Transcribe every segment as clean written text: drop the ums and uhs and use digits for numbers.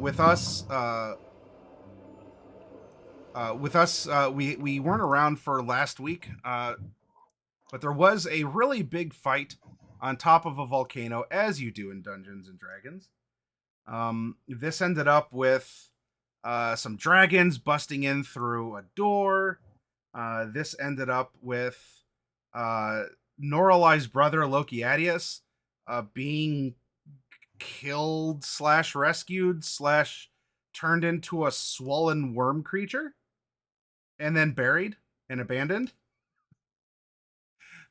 With us, we weren't around for last week, but there was a really big fight on top of a volcano, as you do in Dungeons and Dragons. This ended up with some dragons busting in through a door. This ended up with Norallie's brother Lokiadius being killed / rescued / turned into a swollen worm creature and then buried and abandoned.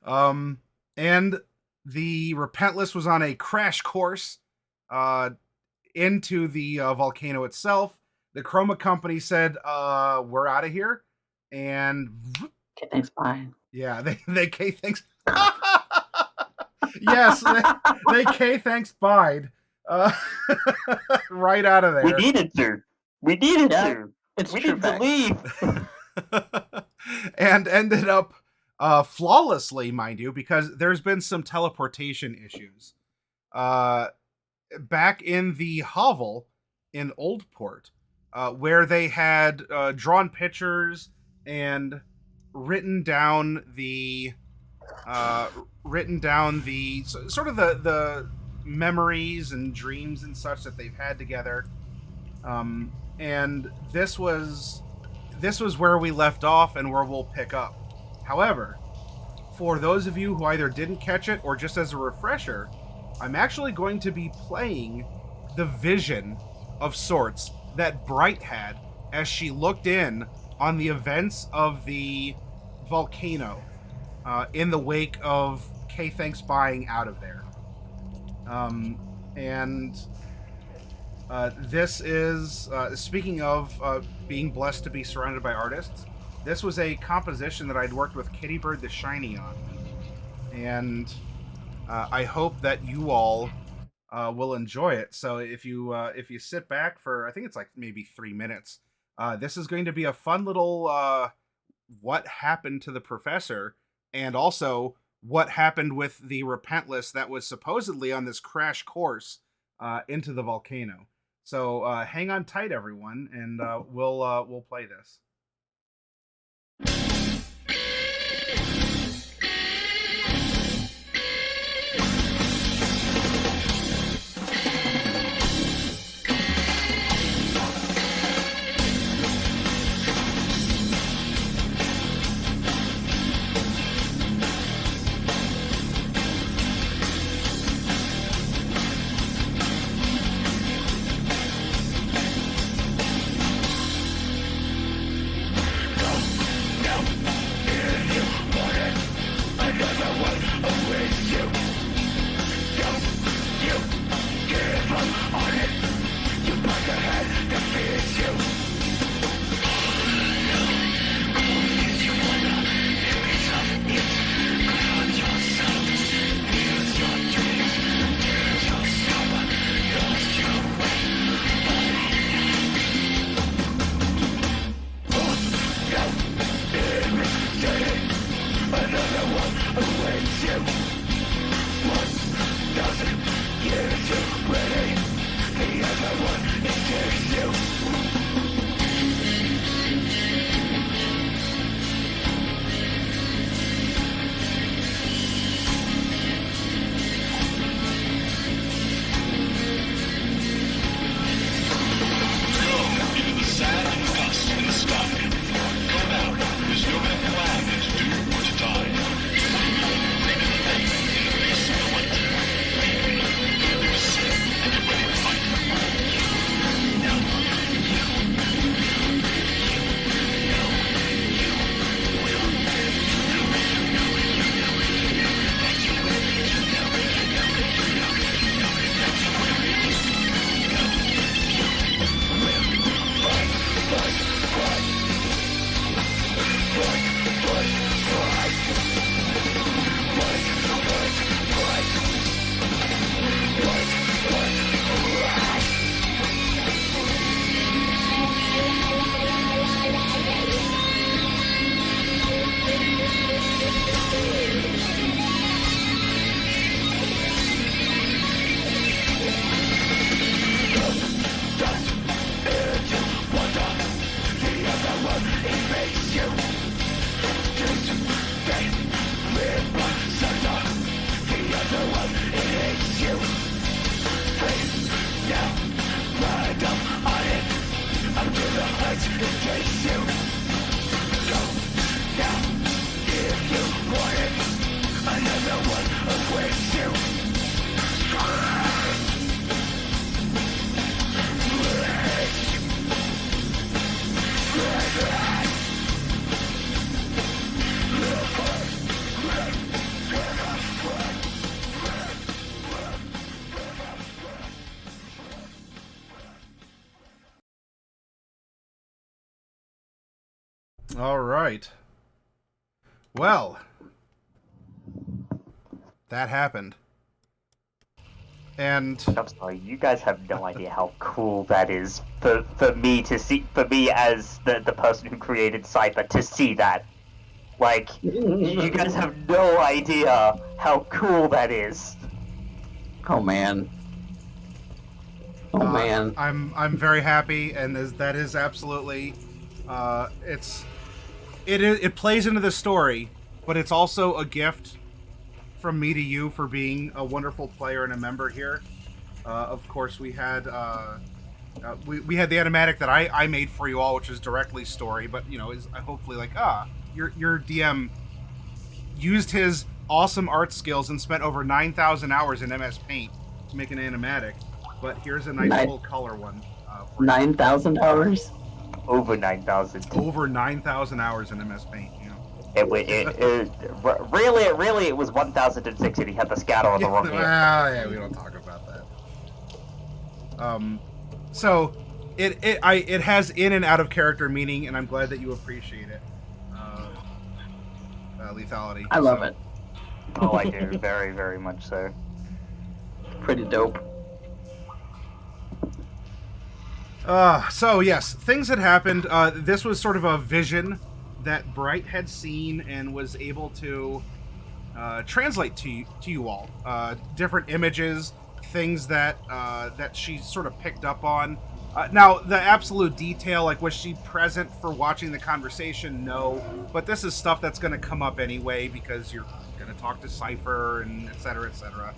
And the Repentless was on a crash course into the volcano itself. The Chroma Company said, we're out of here. And Okay, thanks, bye. Yeah, they K thanks. Yes, they K thanks bye. Right out of there. We needed to. It's We true need to fact. leave. And ended up flawlessly, mind you, because there's been some teleportation issues. Back in the hovel in Oldport, where they had drawn pictures and written down the sort of the memories and dreams and such that they've had together. And this was where we left off and where we'll pick up. However, for those of you who either didn't catch it or just as a refresher, I'm actually going to be playing the vision of sorts that Bright had as she looked in on the events of the volcano in the wake of K Thanks buying out of there. This is, speaking of being blessed to be surrounded by artists, this was a composition that I'd worked with Kitty Bird the Shiny on. And I hope that you all will enjoy it. So if you sit back for, I think it's like maybe 3 minutes, this is going to be a fun little what happened to the professor, and also what happened with the Repentless that was supposedly on this crash course into the volcano. So hang on tight, everyone, and we'll play this. All right. Well, that happened. And I'm sorry, you guys have no idea how cool that is for me to see, for me as the person who created Cypher to see that. Like, you guys have no idea how cool that is. Oh man. Oh man. I'm very happy, and that is absolutely it plays into the story, but it's also a gift from me to you for being a wonderful player and a member here. Of course, we had we had the animatic that I made for you all, which is directly story, but you know, is hopefully like your DM used his awesome art skills and spent over 9,000 hours in MS Paint to make an animatic. But here's a nice full color one. 9,000 hours. Over 9,000. Over 9,000 hours in MS Paint. You know. Really, it was 1,006, and he had the scatter on the wrong hand. Yeah, we don't talk about that. So it has in and out of character meaning, and I'm glad that you appreciate it. Lethality. I love it. Oh, I do, very, very much so. Pretty dope. So yes, things had happened. This was sort of a vision that Bright had seen and was able to translate to you all. Different images, things that that she sort of picked up on. Now, the absolute detail, like was she present for watching the conversation? No, but this is stuff that's going to come up anyway because you're going to talk to Cypher and et cetera, et cetera.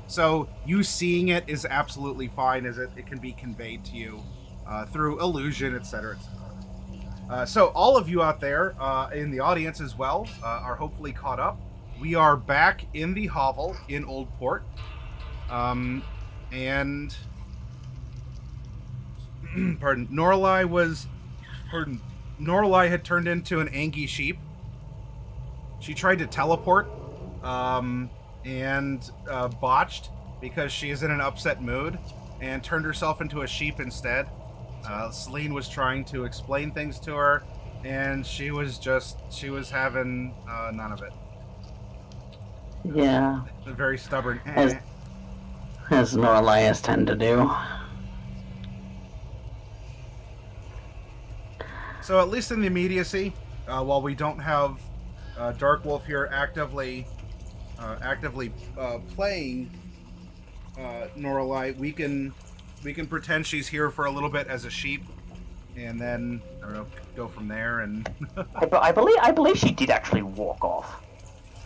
So you seeing it is absolutely fine, as it can be conveyed to you through illusion, et cetera, et cetera. So all of you out there in the audience as well are hopefully caught up. We are back in the hovel in Old Port. And Norallie had turned into an Angie sheep. She tried to teleport and botched because she is in an upset mood and turned herself into a sheep instead. Selene was trying to explain things to her, and she was having none of it. Yeah. Very stubborn. As Norallies tend to do. So at least in the immediacy, while we don't have Dark Wolf here actively playing Norallie, we can pretend she's here for a little bit as a sheep, and then I don't know, go from there. And I believe she did actually walk off.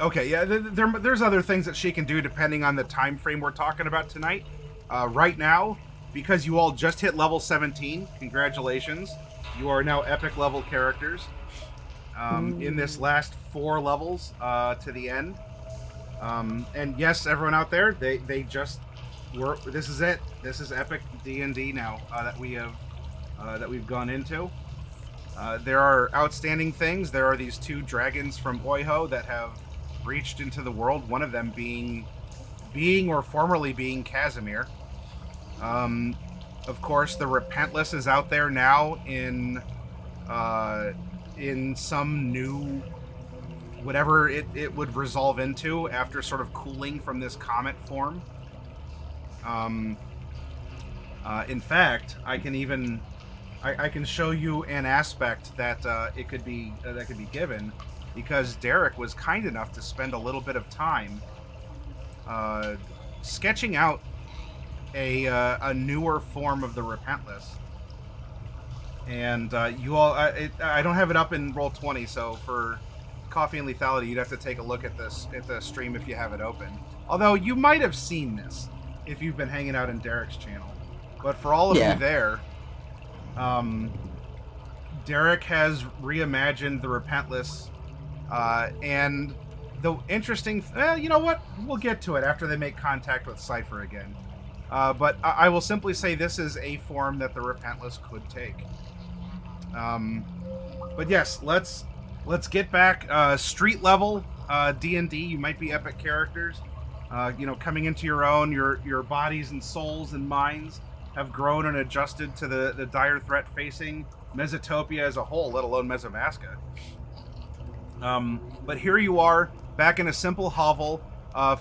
Okay, yeah, there's other things that she can do depending on the time frame we're talking about tonight. Right now, because you all just hit level 17, congratulations. You are now epic level characters. In this last 4 levels to the end. And yes, everyone out there, they just were. This is it. This is epic D&D now that we've gone into. There are outstanding things. There are these 2 dragons from Oiho that have reached into the world. One of them being or formerly being Casimir. Of course, the Repentless is out there now in some new whatever it would resolve into after sort of cooling from this comet form. In fact, I can show you an aspect that it could be given, because Derek was kind enough to spend a little bit of time sketching out a newer form of the Repentless. And you all, I don't have it up in Roll20, so for Coffee and Lethality, you'd have to take a look at the stream if you have it open. Although you might have seen this if you've been hanging out in Derek's channel. But for all of you there, Derek has reimagined the Repentless, and the interesting... you know what? We'll get to it after they make contact with Cypher again. But I will simply say this is a form that the Repentless could take. But yes, let's get back street level D&D. You might be epic characters, coming into your own, your bodies and souls and minds have grown and adjusted to the dire threat facing Mesotopia as a whole, let alone Mesomasca. But here you are, back in a simple hovel,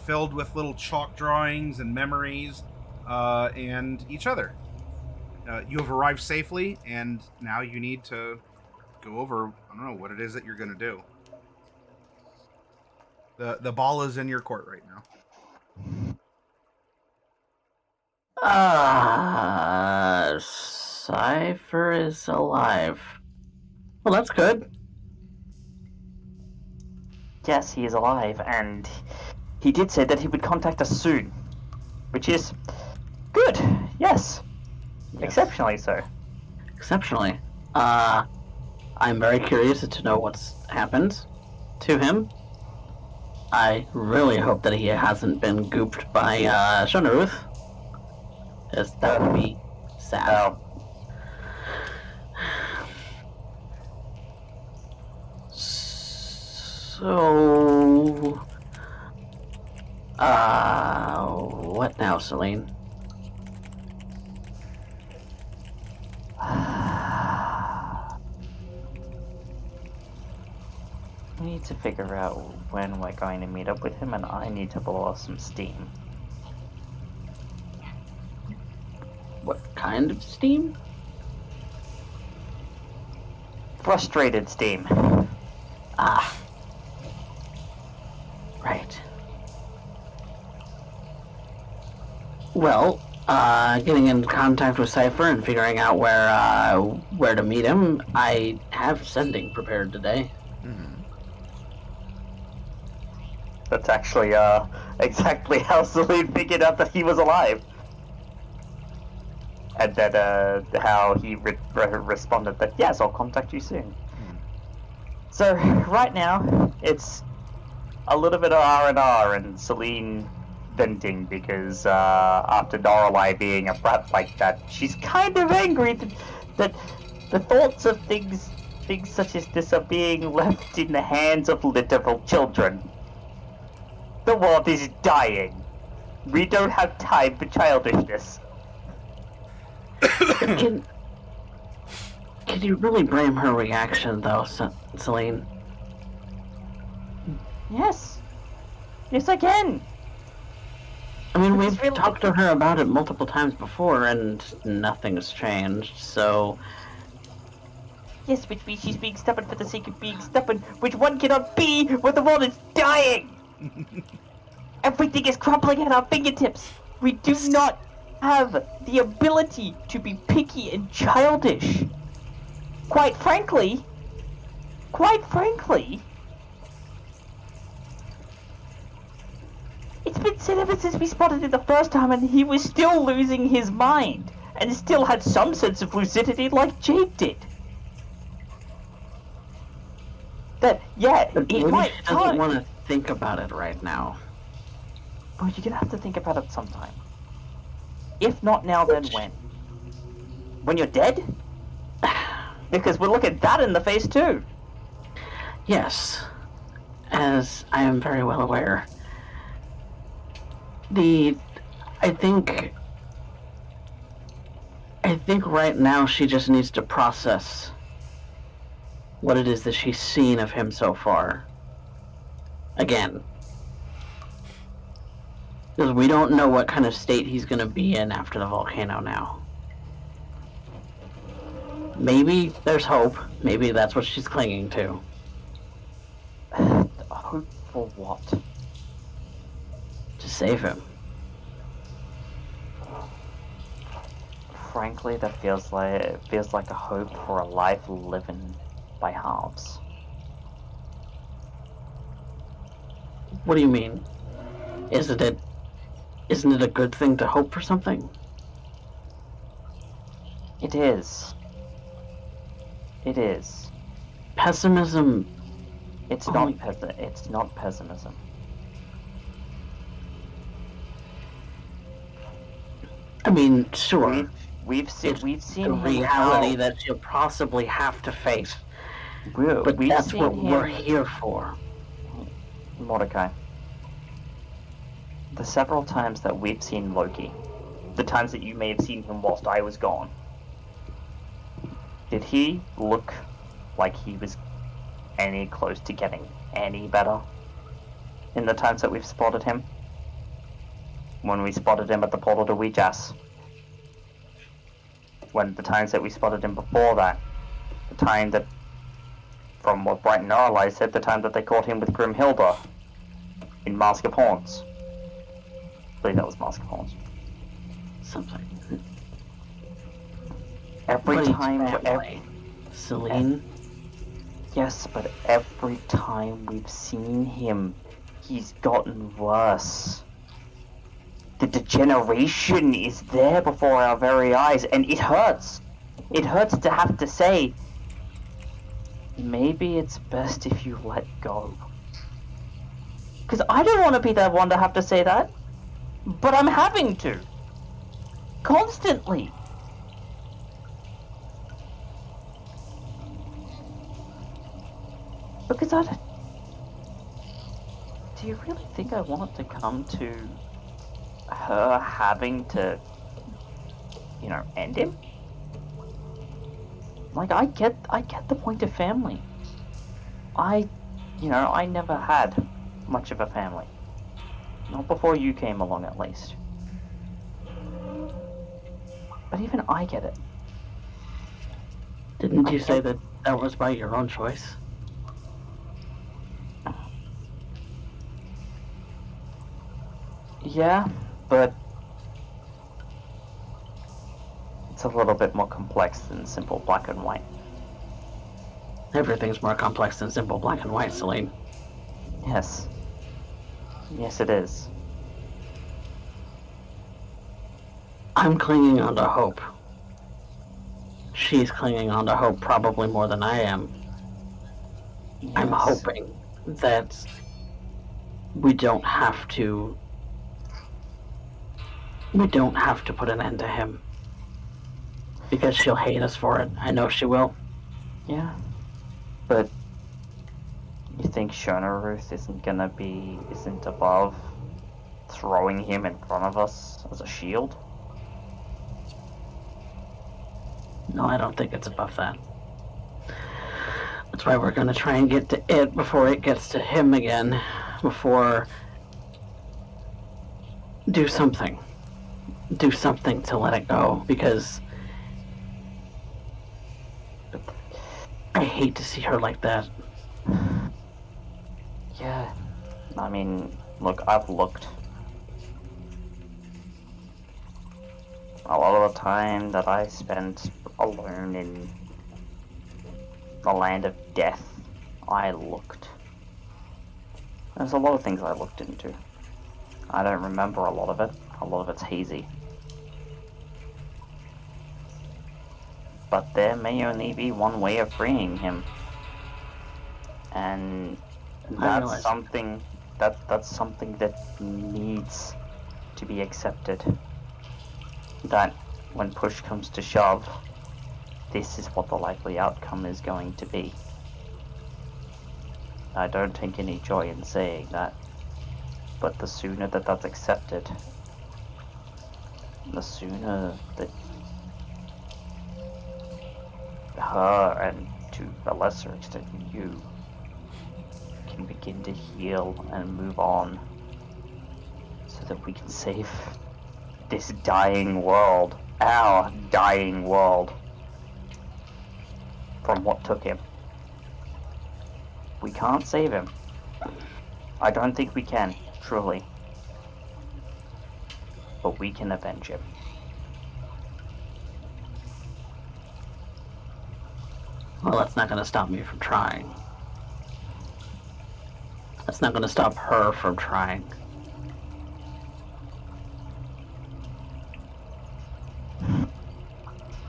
filled with little chalk drawings and memories, and each other. You have arrived safely, and now you need to go over, I don't know, what it is that you're going to do. The ball is in your court right now. Cypher is alive. Well, that's good. Yes, he is alive, and he did say that he would contact us soon. Which is good, yes. Exceptionally so. Exceptionally. I'm very curious to know what's happened to him. I really hope that he hasn't been gooped by Shonaruth. Because that would be sad. So... what now, Selene? We need to figure out when we're going to meet up with him, and I need to blow off some steam. What kind of steam? Frustrated steam. Ah. Right. Well, getting in contact with Cypher and figuring out where to meet him, I have sending prepared today. That's actually exactly how Selene figured out that he was alive. And that how he responded that, yes, I'll contact you soon. So right now it's a little bit of R&R and Selene venting because after Norallie being a brat like that, she's kind of angry that the thoughts of things such as this are being left in the hands of literal children. The world is dying. We don't have time for childishness. Can you really blame her reaction, though, Selene? Yes. Yes, I can. I mean, we've talked to her about it multiple times before, and nothing's changed, so... Yes, which means she's being stubborn for the sake of being stubborn, which one cannot be when the world is dying! Everything is crumbling at our fingertips. We do not have the ability to be picky and childish. Quite frankly, it's been said ever since we spotted it the first time, and he was still losing his mind, and still had some sense of lucidity like Jade did. That, yeah, But it maybe might she doesn't hurt. want to think about it right now. Oh, you're gonna have to think about it sometime. If not now, then when? When you're dead? Because we'll look at that in the face too. Yes, as I am very well aware. I think right now she just needs to process what it is that she's seen of him so far. Again. Because we don't know what kind of state he's going to be in after the volcano now. Maybe there's hope. Maybe that's what she's clinging to. Hope for what? To save him. Frankly, that feels like a hope for a life living by halves. What do you mean? Isn't it a good thing to hope for something? It is. It is. Pessimism. It's Oh. not pessimism. I mean, sure. We've seen the him reality how- that she'll possibly have to face. We've But that's seen what him, we're here for. Mordecai. The several times that we've seen Loki, the times that you may have seen him whilst I was gone, did he look like he was any close to getting any better in the times that we've spotted him? When we spotted him at the portal to Ouijas. When the times that we spotted him before that. The time that, from what Bright and Norallie said, the time that they caught him with Grimhilda in Mask of Horns. I believe that was Mask of Horns. Something. Every But he's time... family. Selene? Yes, but every time we've seen him, he's gotten worse. The degeneration is there before our very eyes, and it hurts. It hurts to have to say, maybe it's best if you let go. Because I don't want to be that one to have to say that, but I'm having to. Constantly. Because I don't... Do you really think I want it to come to her having to, you know, end him? Like, I get the point of family. I never had much of a family. Not before you came along, at least. But even I get it. Didn't you say that that was by your own choice? Yeah, but it's a little bit more complex than simple black and white. Everything's more complex than simple black and white, Selene. Yes. Yes, it is. I'm clinging on to hope. She's clinging on to hope probably more than I am. Yes. I'm hoping that we don't have to put an end to him. Because she'll hate us for it. I know she will. Yeah. But you think Shona Ruth isn't above throwing him in front of us as a shield? No, I don't think it's above that. That's why we're gonna try and get to it before it gets to him again. Do something. Do something to let it go, because I hate to see her like that. Yeah. I mean, look, I've looked. A lot of the time that I spent alone in the land of death, I looked. There's a lot of things I looked into. I don't remember a lot of it. A lot of it's hazy. But there may only be one way of freeing him. And that's something that needs to be accepted. That when push comes to shove, this is what the likely outcome is going to be. I don't take any joy in saying that, but the sooner that that's accepted, the sooner that her, and to a lesser extent you, can begin to heal and move on, so that we can save this dying world, our dying world, from what took him. We can't save him. I don't think we can, truly. But we can avenge him. Well, that's not gonna stop me from trying. That's not gonna stop her from trying.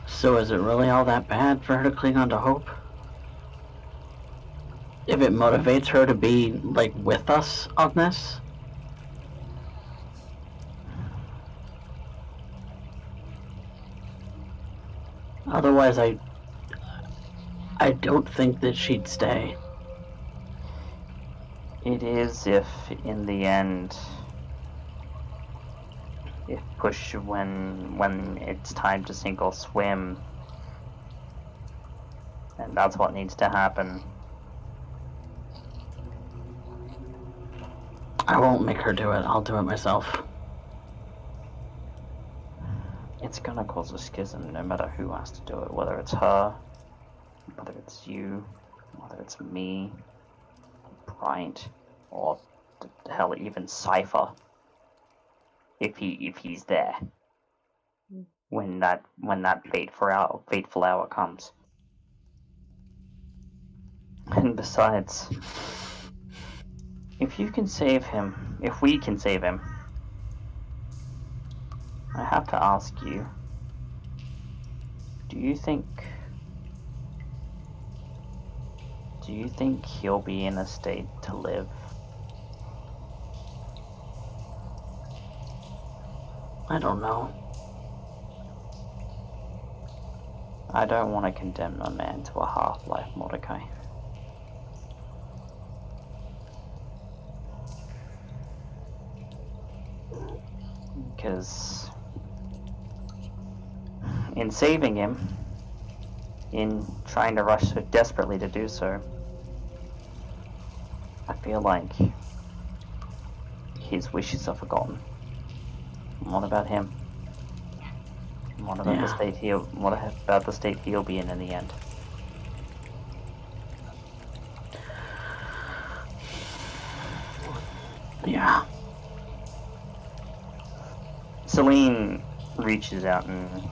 So is it really all that bad for her to cling on to hope? If it motivates her to be, like, with us on this? Otherwise, I don't think that she'd stay. It is if, in the end, if push when it's time to sink or swim, and that's what needs to happen. I won't make her do it. I'll do it myself. It's gonna cause a schism no matter who has to do it, whether it's her, whether it's you, whether it's me, Bryant, or hell, even Cypher. If he's there when that fateful hour comes. And besides, if you can save him, if we can save him, I have to ask you, do you think he'll be in a state to live? I don't know. I don't want to condemn a man to a half-life, Mordecai. Because in saving him, in trying to rush so desperately to do so, I feel like his wishes are forgotten. What about him? What about the state he'll be in the end? Yeah. Selene reaches out and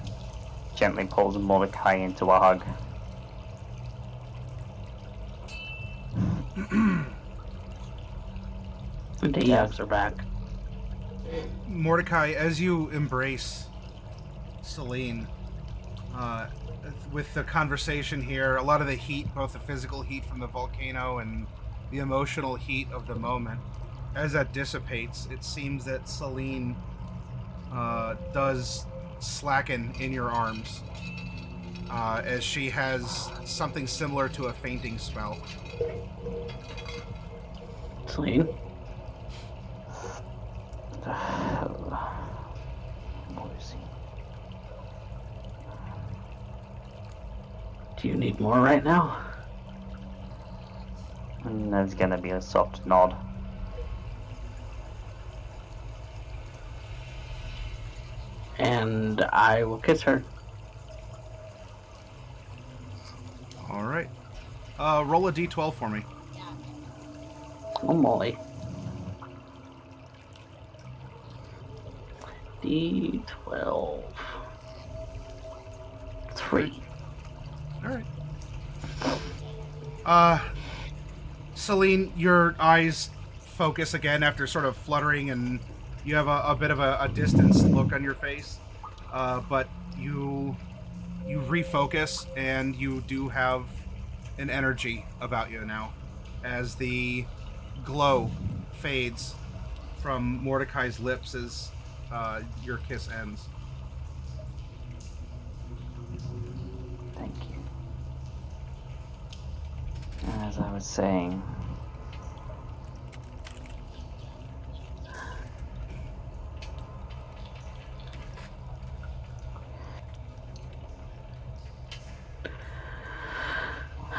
gently pulls Mordecai into a hug. And he hugs her back. Mordecai, as you embrace Selene, with the conversation here, a lot of the heat, both the physical heat from the volcano and the emotional heat of the moment, as that dissipates, it seems that Selene does slacken in your arms, as she has something similar to a fainting spell. Selene? Lucy. Do you need more right now? And there's gonna be a soft nod. And I will kiss her. All right. Roll a d12 for me. Oh, Molly. D12. 3. All right. Selene, your eyes focus again after sort of fluttering, and you have a bit of a distanced look on your face. But you refocus, and you do have an energy about you now, as the glow fades from Mordecai's lips as your kiss ends. Thank you. As I was saying,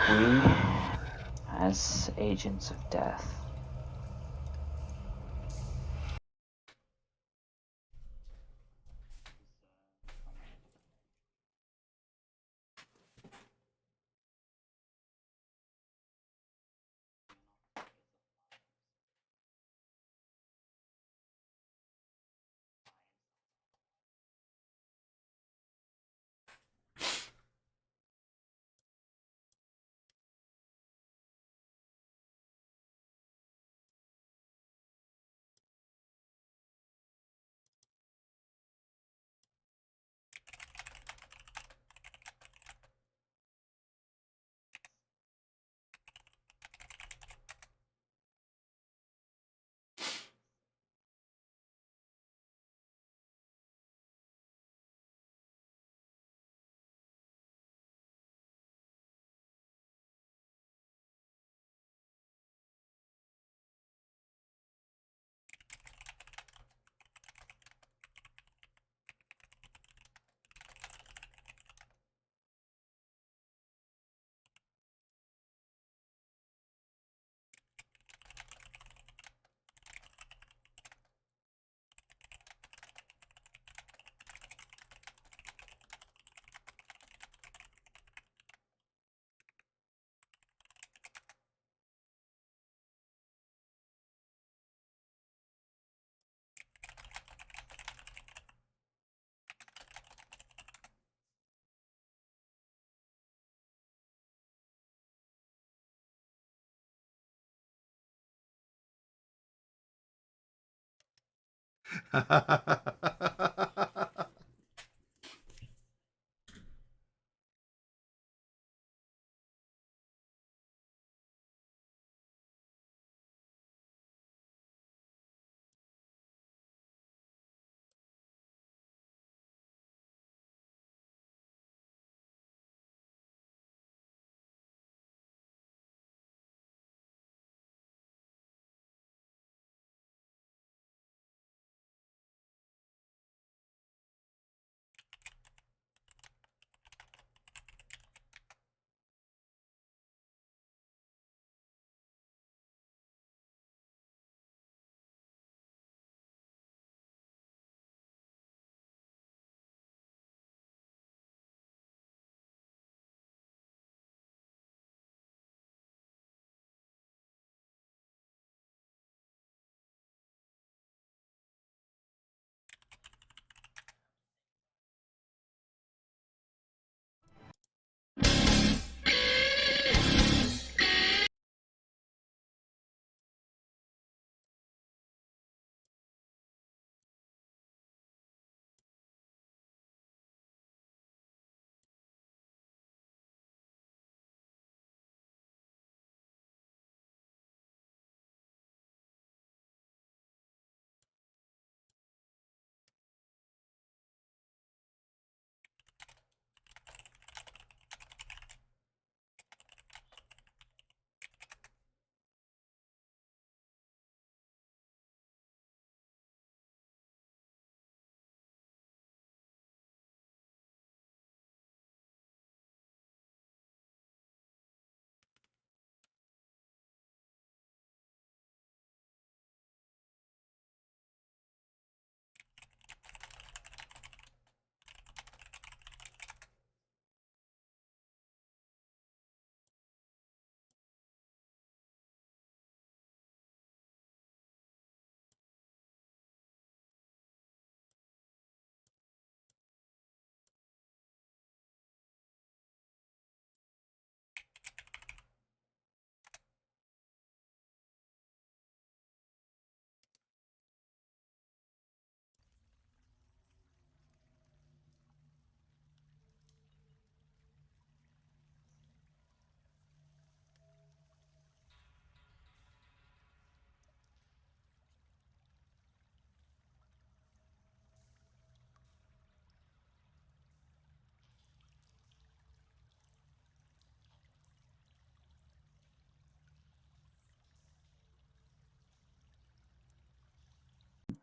we, as agents of death,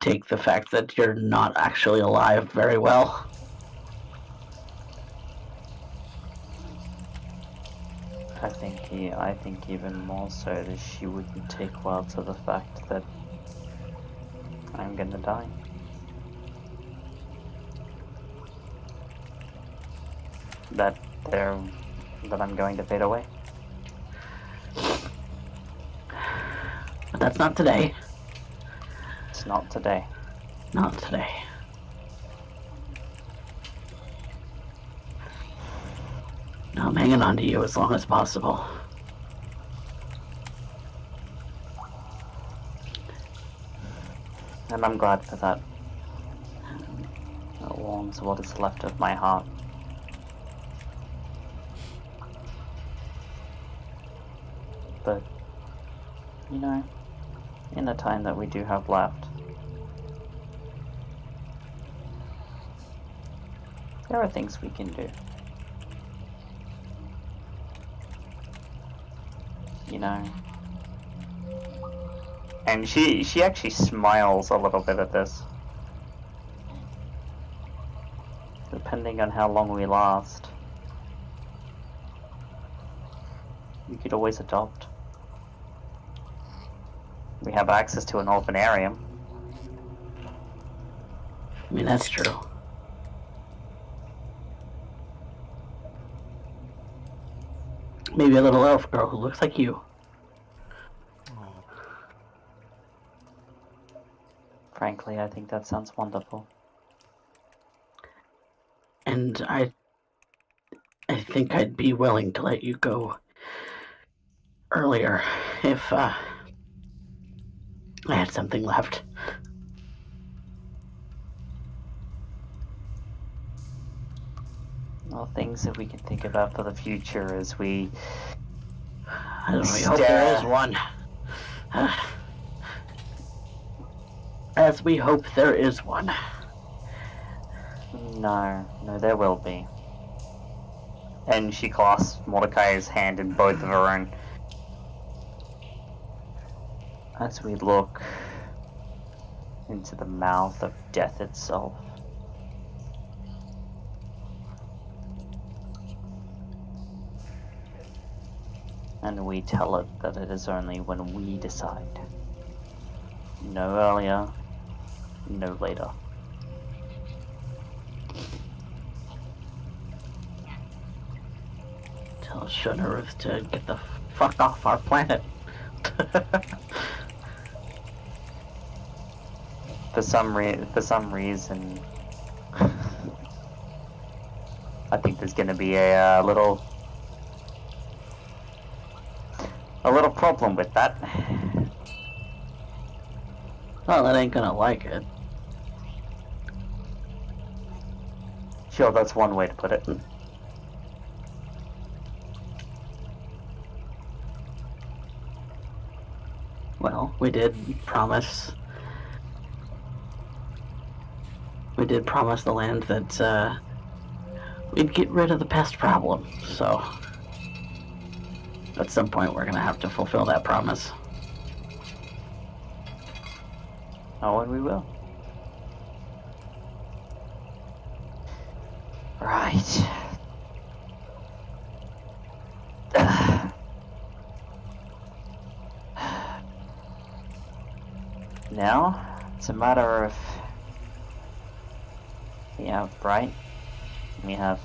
Take the fact that you're not actually alive very well. I think even more so that she wouldn't take well to the fact that I'm gonna die. That I'm going to fade away. But that's not today. It's not today. Not today. I'm hanging on to you as long as possible. And I'm glad for that. It warms what is left of my heart. But, you know, in the time that we do have left, there are things we can do. You know. And she actually smiles a little bit at this. Depending on how long we last, we could always adopt. We have access to an orphanarium. I mean, that's true. Maybe a little elf girl who looks like you. Oh. Frankly, I think that sounds wonderful. And I think I'd be willing to let you go earlier if I had something left. Well, things that we can think about for the future as we We hope there is one. As we hope there is one. No, there will be. And she clasps Mordecai's hand in both of her own. As we look into the mouth of death itself. And we tell it that it is only when we decide. No earlier, no later. Tell Shunarith to get the fuck off our planet. For some reason, I think there's gonna be a little problem with that. Well, it ain't gonna like it. Sure, that's one way to put it. Well, we did promise the land that we'd get rid of the pest problem, so at some point we're gonna have to fulfill that promise. Oh, and we will. Right. Now, it's a matter of... We have Bright. We have...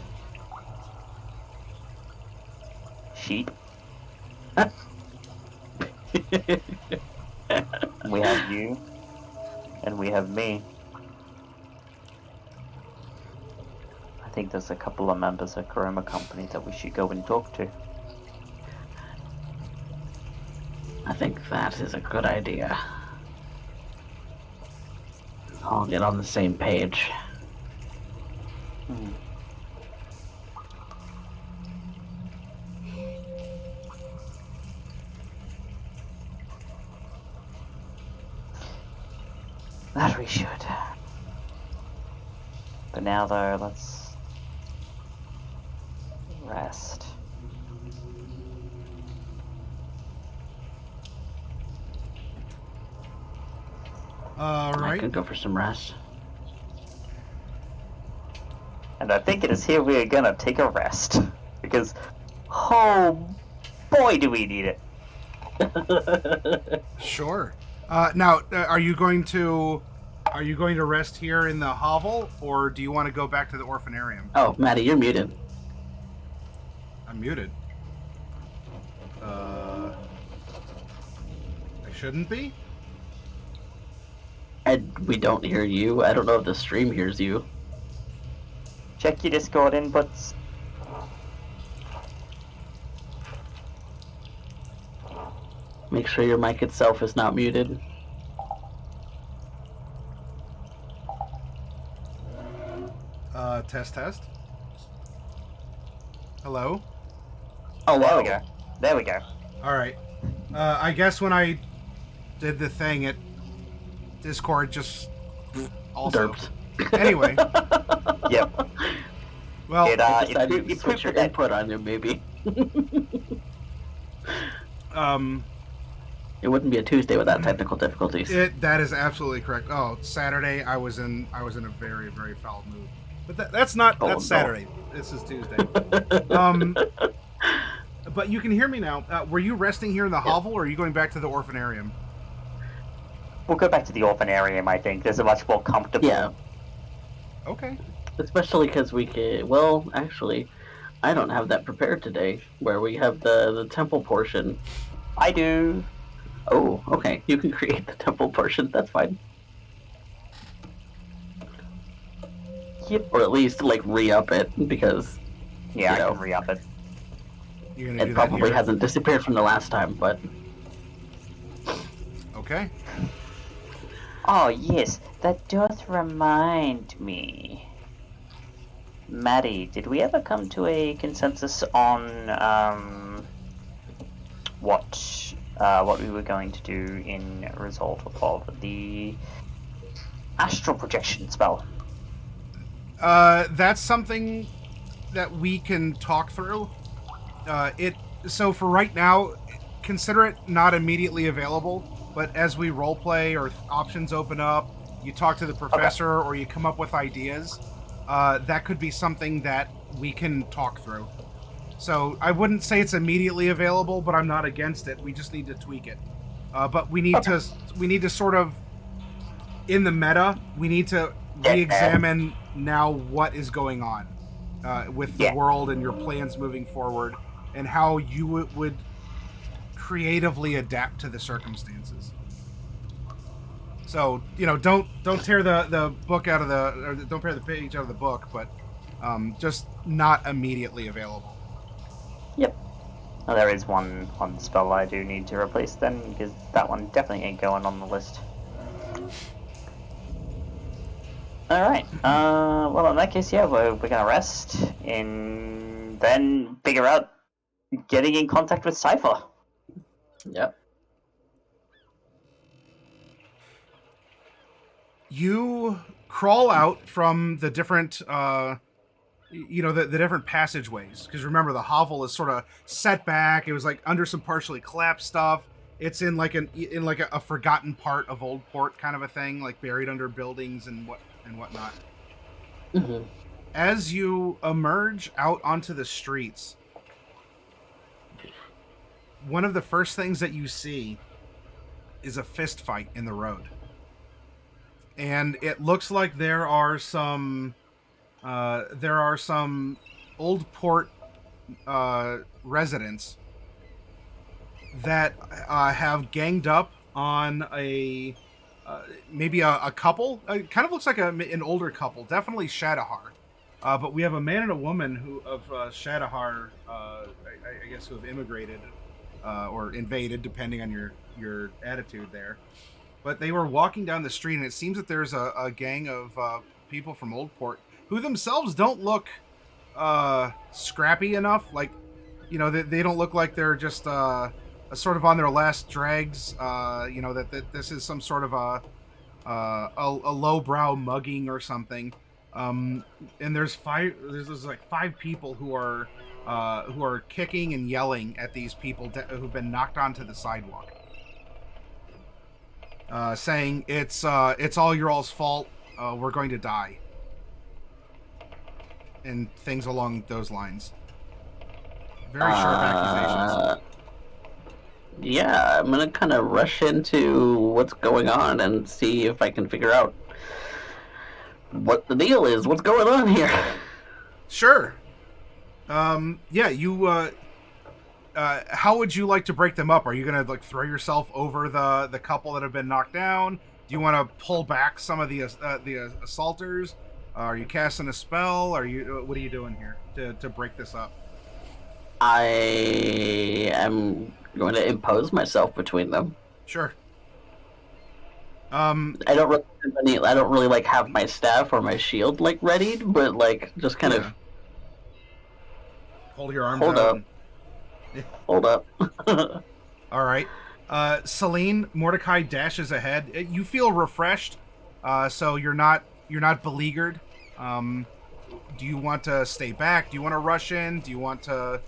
Sheep. We have you. And we have me. I think there's a couple of members of Chroma Company that we should go and talk to. I think that is a good idea. I'll get on the same page. That we should. But now though, let's rest. I Right. could go for some rest. And I think it is here we are gonna take a rest. Because, oh boy do we need it. Sure. Now, are you going to rest here in the hovel, or do you want to go back to the orphanarium? Oh, Maddie, you're muted. I'm muted. I shouldn't be? We don't hear you. I don't know if the stream hears you. Check your Discord inputs. Make sure your mic itself is not muted. Test. Hello? Oh, There we go. There we go. Alright. I guess when I did the thing, Discord just also... Derped. Anyway. Yep. Well, It, Decided you to switch your that. input on you, maybe. It wouldn't be a Tuesday without technical difficulties. that is absolutely correct. Oh, Saturday I was in a very, very foul mood. But that's not Oh, that's no. Saturday. This is Tuesday. But you can hear me now. Were you resting here in the hovel, or are you going back to the orphanarium? We'll go back to the orphanarium, I think. There's a much more comfortable... Yeah, Okay. especially because we could. Well, actually, I don't have that prepared today. Where we have the temple portion. I do. Oh, okay. You can create the temple portion. That's fine. Yep. Or at least like re-up it because Yeah, You know. I can re-up it. You're gonna do it that probably here? hasn't disappeared from the last time. But Okay. Oh, yes. That doth remind me. Maddie, did we ever come to a consensus on what we were going to do in result of the astral projection spell? That's something that we can talk through. So for right now, consider it not immediately available. But as we roleplay or options open up, you talk to the professor or you come up with ideas. That could be something that we can talk through. So I wouldn't say it's immediately available, but I'm not against it. We just need to tweak it. But we need to sort of, in the meta, we need to re-examine now what is going on with the world and your plans moving forward, and how you would creatively adapt to the circumstances. So, don't tear the book out of or don't tear the page out of the book, but just not immediately available. Yep. Well, there is one spell I do need to replace then, because that one definitely ain't going on the list. Alright, well in that case, yeah, we're gonna rest, and then figure out getting in contact with Cypher. Yep. You crawl out from the different, the different passageways. Because remember, the hovel is sort of set back. It was like under some partially collapsed stuff. It's in like a forgotten part of Old Port kind of a thing, like buried under buildings and whatnot. Mm-hmm. As you emerge out onto the streets, one of the first things that you see is a fist fight in the road. And it looks like there are some Old Port residents that have ganged up on maybe a couple. It kind of looks like an older couple, definitely Shadowhar. But we have a man and a woman of Shadowhar, I guess, who have immigrated or invaded, depending on your attitude there. But they were walking down the street, and it seems that there's a gang of people from Old Port who themselves don't look scrappy enough. Like, they don't look like they're just sort of on their last drags. That this is some sort of a lowbrow mugging or something. And there's like five people who are kicking and yelling at these people who've been knocked onto the sidewalk. Saying it's all your all's fault. We're going to die, and things along those lines. Very sharp accusations. Yeah, I'm gonna kind of rush into what's going on and see if I can figure out what the deal is. What's going on here? Sure. Yeah, you. How would you like to break them up? Are you gonna throw yourself over the couple that have been knocked down? Do you want to pull back some of the assaulters? Are you casting a spell? What are you doing here to break this up? I am going to impose myself between them. Sure. I don't really have my staff or my shield readied, but just kind of hold your arms hold out. Hold up. All right. Selene, Mordecai dashes ahead. You feel refreshed, so you're not beleaguered. Do you want to stay back? Do you want to rush in? Do you want to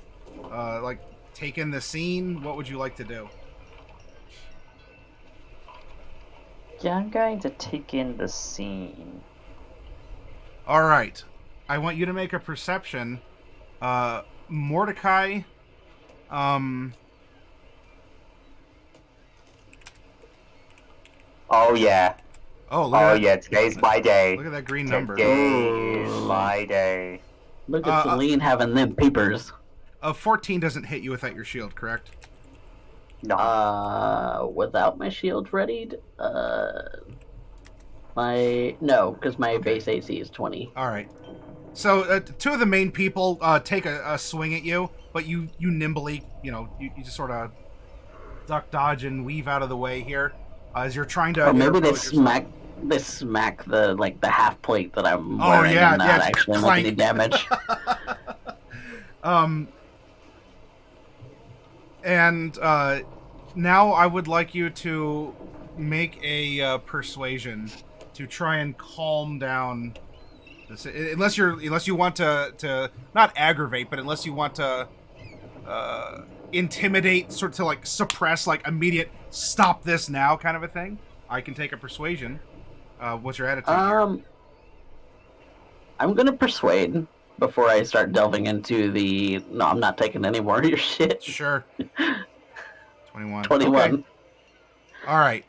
take in the scene? What would you like to do? Yeah, I'm going to take in the scene. All right. I want you to make a perception. Mordecai. Oh yeah. Yeah. Today's my day. Look at that green number. Today is my day. Look at Selene having them peepers. 14 doesn't hit you without your shield, correct? No. Without my shield readied, because my base AC is 20. All right. So two of the main people take a swing at you, but you nimbly, you just sort of duck, dodge, and weave out of the way here as you're trying to. Or maybe they smack. they smack the half plate that I'm Oh, wearing yeah, and not yeah, actually clank. make any damage. And now I would like you to make a persuasion to try and calm down this. Unless you want to not aggravate, but unless you want to intimidate, sort of to like suppress, like immediate stop this now kind of a thing. I can take a persuasion. What's your attitude here? I'm gonna persuade before I start delving into the. No, I'm not taking any more of your shit. Sure. 21. 21. Okay. All right.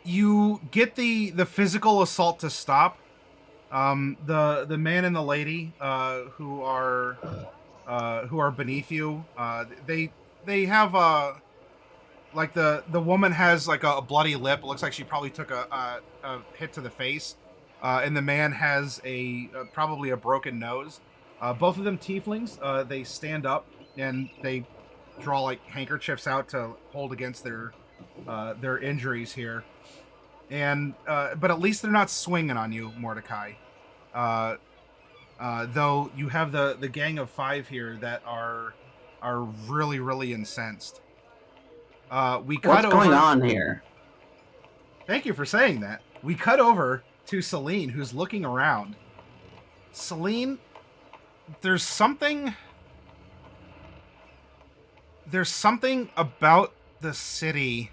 You get the physical assault to stop. The man and the lady who are beneath you. They have like the woman has like a bloody lip. It looks like she probably took a hit to the face. And the man has probably a broken nose. Both of them tieflings. They stand up and they draw like handkerchiefs out to hold against their injuries here. And but at least they're not swinging on you, Mordecai. Though you have the gang of 5 here that are really, really incensed. We cut What's over. going on here? Thank you for saying that. We cut over to Selene, who's looking around. Selene, there's something about the city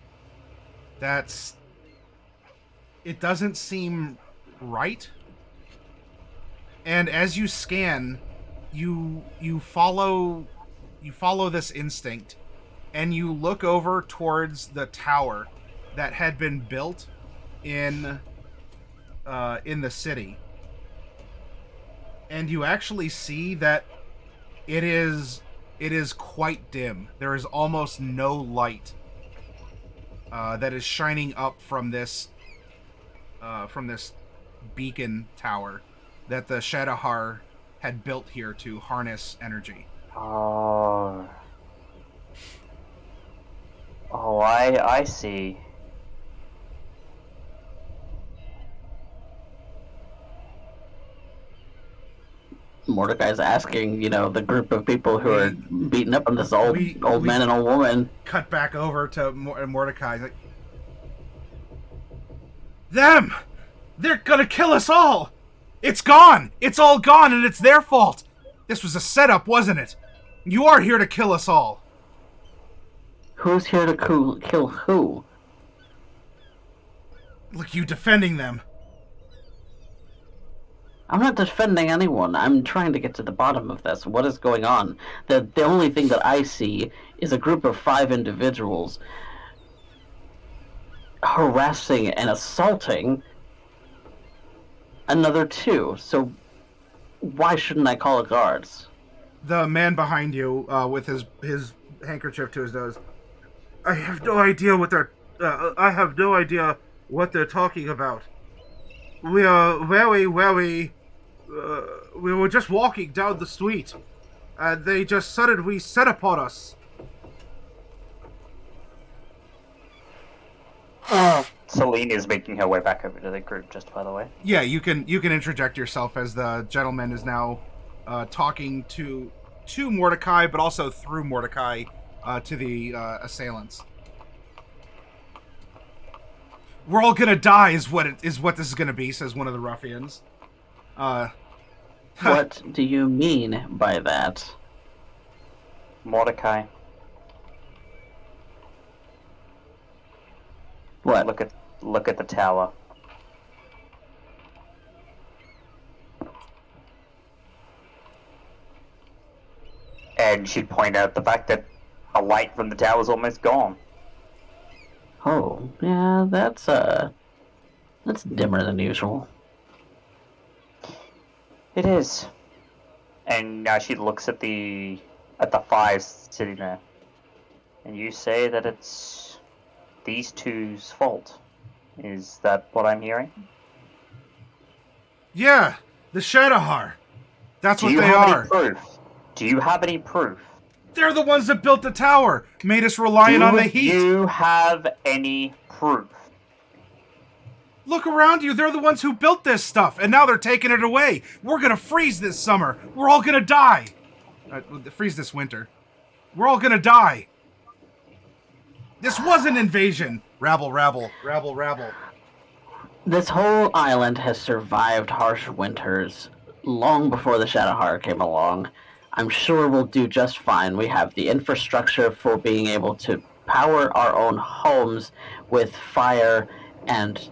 it doesn't seem right. And as you scan, you follow this instinct, and you look over towards the tower that had been built in the city, and you actually see that it is quite dim. There is almost no light that is shining up from this beacon tower that the Shadowhar had built here to harness energy. Oh, I see. Mordecai's asking, the group of people who are beating up on this old man and old woman. Cut back over to Mordecai. Like, them! They're gonna kill us all! It's gone! It's all gone, and it's their fault! This was a setup, wasn't it? You are here to kill us all! Who's here to kill who? Look, you defending them. I'm not defending anyone. I'm trying to get to the bottom of this. What is going on? The only thing that I see is a group of 5 individuals harassing and assaulting another 2. So why shouldn't I call the guards? The man behind you, with his handkerchief to his nose. I have no idea what they're talking about. We are very, very. We were just walking down the street, and they just suddenly set upon us. Selene is making her way back over to the group, just by the way. Yeah, you can interject yourself as the gentleman is now talking to Mordecai, but also through Mordecai to the assailants. We're all gonna die, is what this is gonna be, says one of the ruffians. What do you mean by that? Mordecai, What? look at the tower. And she'd point out the fact that a light from the tower is almost gone. Oh, yeah, that's dimmer than usual. It is. And now she looks at the 5 sitting there. And you say that it's these two's fault. Is that what I'm hearing? Yeah, the Shadowhar. That's what they have are. any proof? Do you have any proof? They're the ones that built the tower, made us reliant on the heat. Do you have any proof? Look around you. They're the ones who built this stuff, and now they're taking it away. We're gonna freeze this summer. We're all gonna die. Freeze this winter. We're all gonna die. This was an invasion. Rabble, rabble, rabble, rabble. This whole island has survived harsh winters long before the Shadowheart came along. I'm sure we'll do just fine. We have the infrastructure for being able to power our own homes with fire, and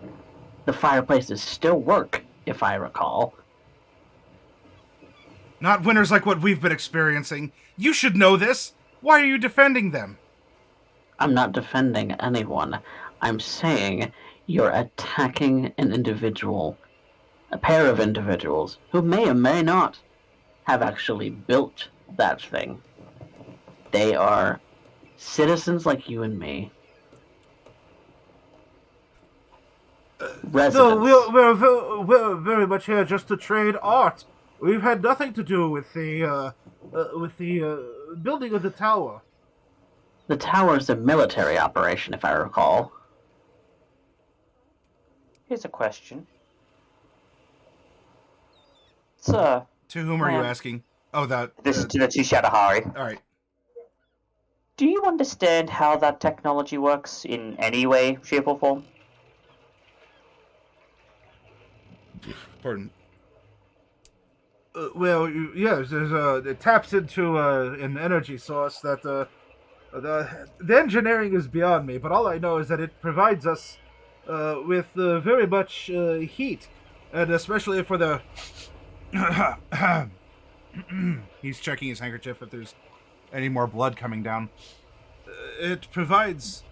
the fireplaces still work, if I recall. Not winters like what we've been experiencing. You should know this. Why are you defending them? I'm not defending anyone. I'm saying you're attacking an individual, a pair of individuals, who may or may not have actually built that thing. They are citizens like you and me. Residents. No, we're very much here just to trade art. We've had nothing to do with the building of the tower. The tower's a military operation, if I recall. Here's a question. Sir. To whom are you asking? Oh, that... This is to the two Shadowhari. Alright. Do you understand how that technology works in any way, shape, or form? Pardon. Well, yes, it taps into an energy source that the engineering is beyond me. But all I know is that it provides us with very much heat, and especially for the. He's checking his handkerchief if there's any more blood coming down. It provides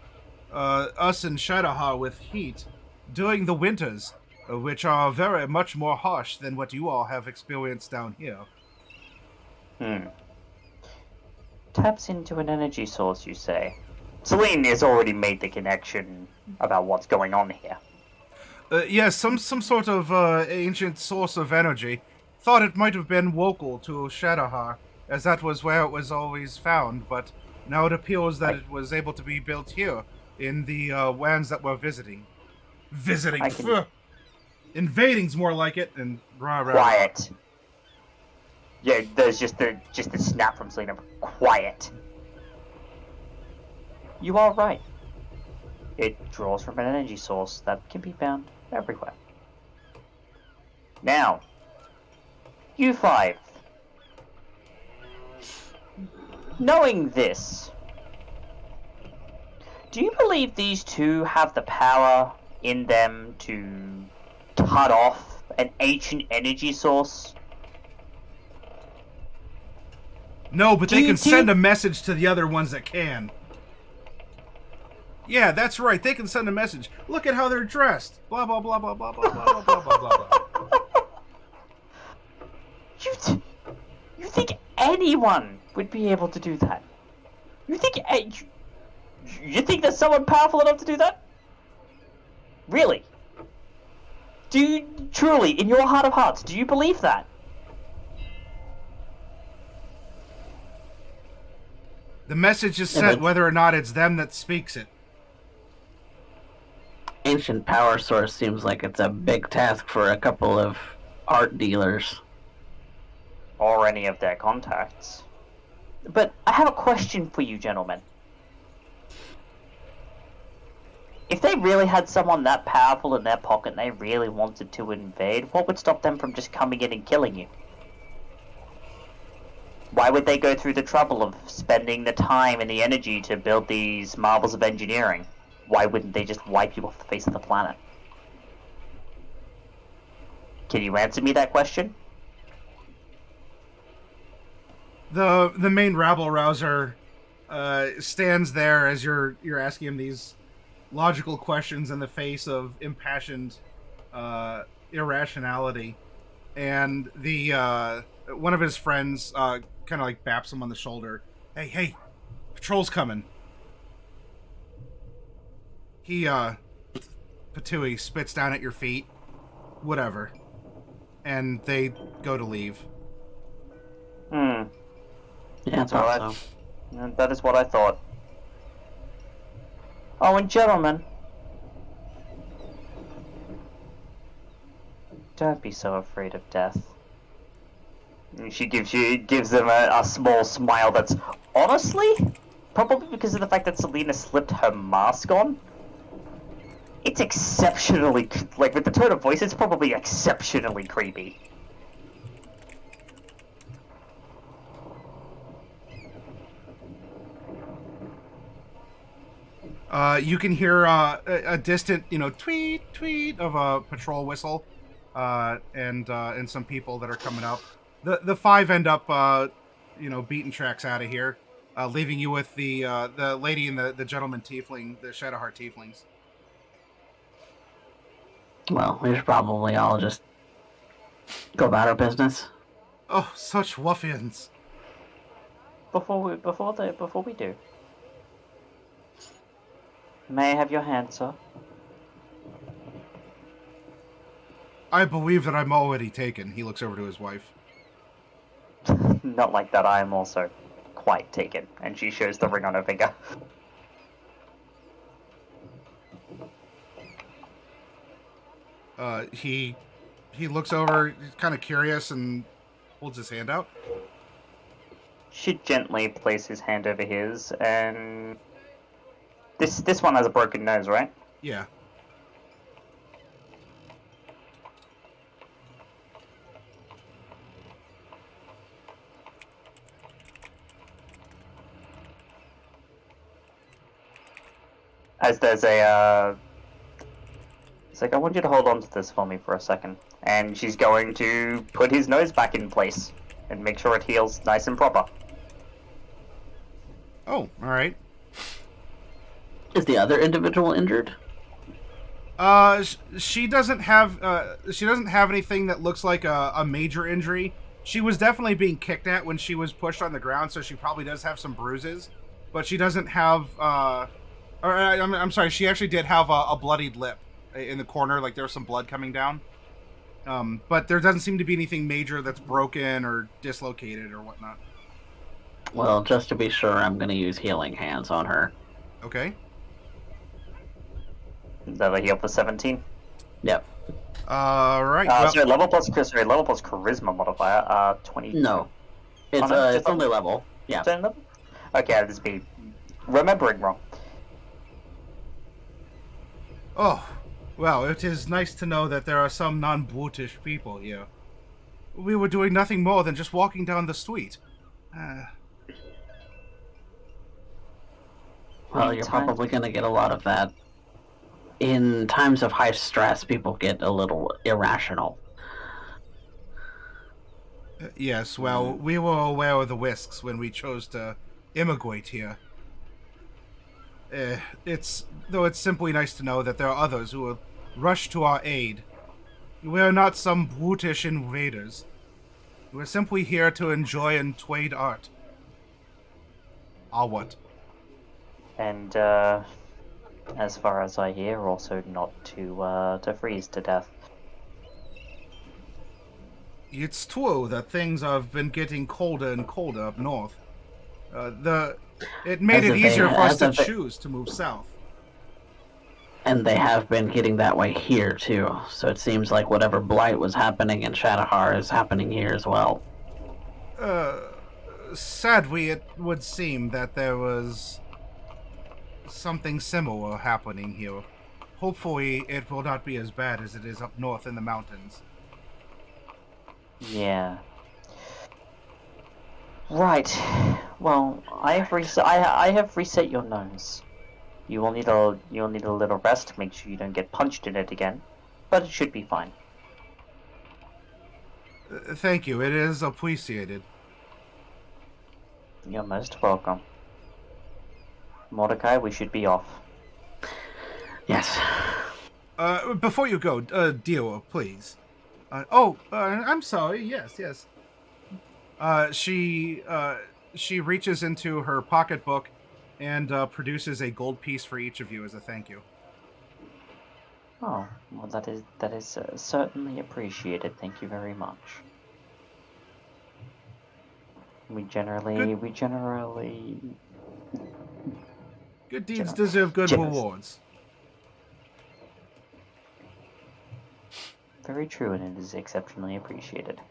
us in Shadowheart with heat during the winters, which are very much more harsh than what you all have experienced down here. Taps into an energy source, you say? Selene has already made the connection about what's going on here. Yes, some sort of ancient source of energy. Thought it might have been local to Shadowheart, as that was where it was always found, but now it appears that it was able to be built here, in the lands that we're visiting. Visiting? Invading's more like it, and rah rah. Quiet. Yeah, there's just a snap from Selene. Quiet. You are right. It draws from an energy source that can be found everywhere. Now, you five. Knowing this, do you believe these two have the power in them to cut off an ancient energy source? No, but they can send a message to the other ones that can. Yeah, that's right. They can send a message. Look at how they're dressed. Blah blah blah blah blah blah blah blah blah blah blah. You think anyone would be able to do that? You think there's someone powerful enough to do that? Really? Do you truly, in your heart of hearts, do you believe that? The message is sent whether or not it's them that speaks it. Ancient power source seems like it's a big task for a couple of art dealers. Or any of their contacts. But I have a question for you, gentlemen. If they really had someone that powerful in their pocket and they really wanted to invade, what would stop them from just coming in and killing you? Why would they go through the trouble of spending the time and the energy to build these marvels of engineering? Why wouldn't they just wipe you off the face of the planet? Can you answer me that question? The main rabble rouser stands there as you're asking him these logical questions in the face of impassioned irrationality, and the one of his friends kind of like baps him on the shoulder. Hey, patrol's coming. He Patui spits down at your feet. Whatever. And they go to leave. Yeah, so. That is what I thought. Oh, and gentlemen, Don't be so afraid of death. And she gives them a small smile that's honestly, probably because of the fact that Selena slipped her mask on. It's exceptionally, like with the tone of voice, it's probably exceptionally creepy. You can hear a distant, tweet, tweet of a patrol whistle, and some people that are coming up. The five end up, beating tracks out of here, leaving you with the lady and the gentleman tiefling, the Shadowheart tieflings. Well, we should probably all just go about our business. Oh, such ruffians! Before we do, may I have your hand, sir? I believe that I'm already taken. He looks over to his wife. Not like that. I am also quite taken, and she shows the ring on her finger. He looks over, he's kind of curious, and holds his hand out. She gently places his hand over his, and this one has a broken nose, right? Yeah. As there's a, it's like, I want you to hold on to this for me for a second. And she's going to put his nose back in place and make sure it heals nice and proper. Oh, all right. Is the other individual injured? She doesn't have anything that looks like a major injury. She was definitely being kicked at when she was pushed on the ground, so she probably does have some bruises. But she doesn't have, I'm sorry, she actually did have a bloodied lip in the corner, like there's some blood coming down. But there doesn't seem to be anything major that's broken or dislocated or whatnot. Well, just to be sure, I'm going to use healing hands on her. Okay. Is that a heal for 17? Yep. Right. Level plus charisma modifier, 20. No. It's it's only level. Yeah. Level? Okay, I'll just be remembering wrong. Oh, well, it is nice to know that there are some non-brutish people here. We were doing nothing more than just walking down the street. Well, you're probably going to get a lot of that. In times of high stress, people get a little irrational. Yes, well, we were aware of the risks when we chose to immigrate here. It's simply nice to know that there are others who will rush to our aid. We are not some brutish invaders. We're simply here to enjoy and trade art. Our what? And, as far as I hear, also not to freeze to death. It's true that things have been getting colder and colder up north. It made it easier for us to choose to move south. And they have been getting that way here, too. So it seems like whatever blight was happening in Shadowheart is happening here as well. Sadly, it would seem that there was something similar happening here. Hopefully, it will not be as bad as it is up north in the mountains. Yeah. Right. Well, I have reset your nose. You will need a little rest to make sure you don't get punched in it again, but it should be fine. Thank you. It is appreciated. You're most welcome. Mordecai, we should be off. Yes. Before you go, Dio, please. I'm sorry. Yes. She reaches into her pocketbook and produces a gold piece for each of you as a thank you. Oh, well, that is certainly appreciated. Thank you very much. We generally Good deeds deserve good rewards. Very true, and it is exceptionally appreciated.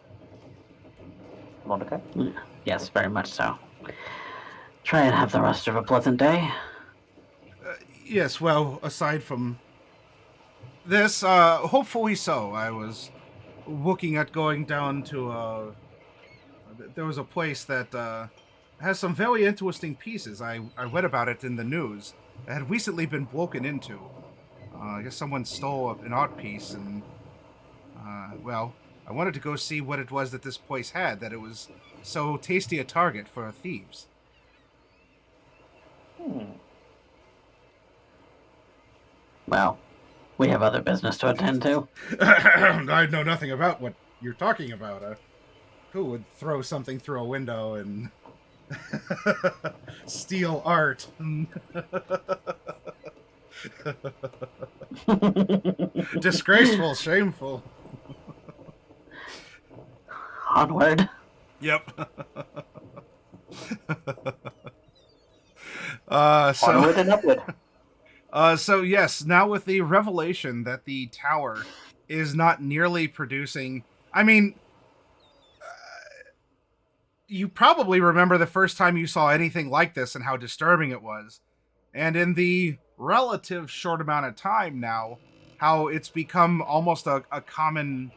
Mordecai? Yes, very much so. Try and have the rest of a pleasant day. Yes, well, aside from this, hopefully so. I was looking at going down to, there was a place that has some very interesting pieces. I read about it in the news. It had recently been broken into. I guess someone stole an art piece, and, well, I wanted to go see what it was that this place had, that it was so tasty a target for thieves. Well, we have other business to attend to. I know nothing about what you're talking about. Who would throw something through a window and steal art? Disgraceful, shameful. Onward. Yep. Onward and upward. So yes, now with the revelation that the tower is not nearly producing... I mean, you probably remember the first time you saw anything like this and how disturbing it was. And in the relative short amount of time now, how it's become almost a common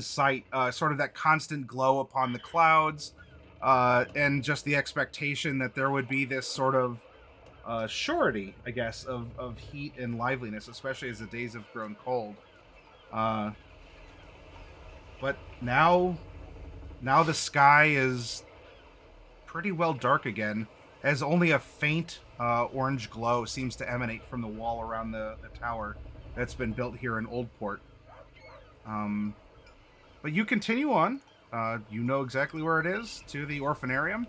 sight, sort of that constant glow upon the clouds, and just the expectation that there would be this sort of surety, I guess, of heat and liveliness, especially as the days have grown cold. But now the sky is pretty well dark again, as only a faint orange glow seems to emanate from the wall around the tower that's been built here in Oldport. But you continue on. You know exactly where it is, to the orphanarium.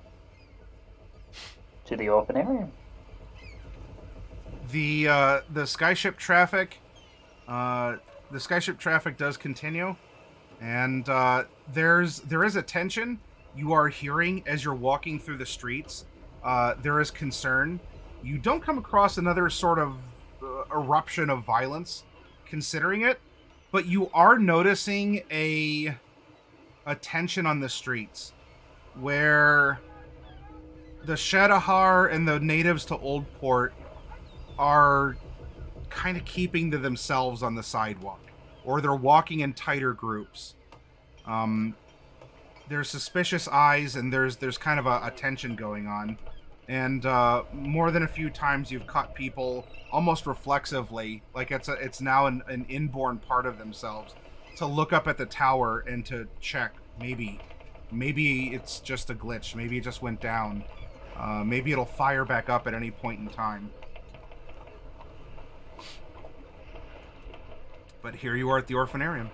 To the orphanarium. The skyship traffic, does continue, and there is a tension you are hearing as you're walking through the streets. There is concern. You don't come across another sort of eruption of violence, considering it, but you are noticing a tension on the streets, where the Shadahar and the natives to Oldport are kind of keeping to themselves on the sidewalk, or they're walking in tighter groups. There's suspicious eyes, and there's kind of a tension going on. And more than a few times you've caught people almost reflexively, like it's now an inborn part of themselves, to look up at the tower and to check, maybe it's just a glitch, maybe it just went down, maybe it'll fire back up at any point in time. But here you are at the orphanarium.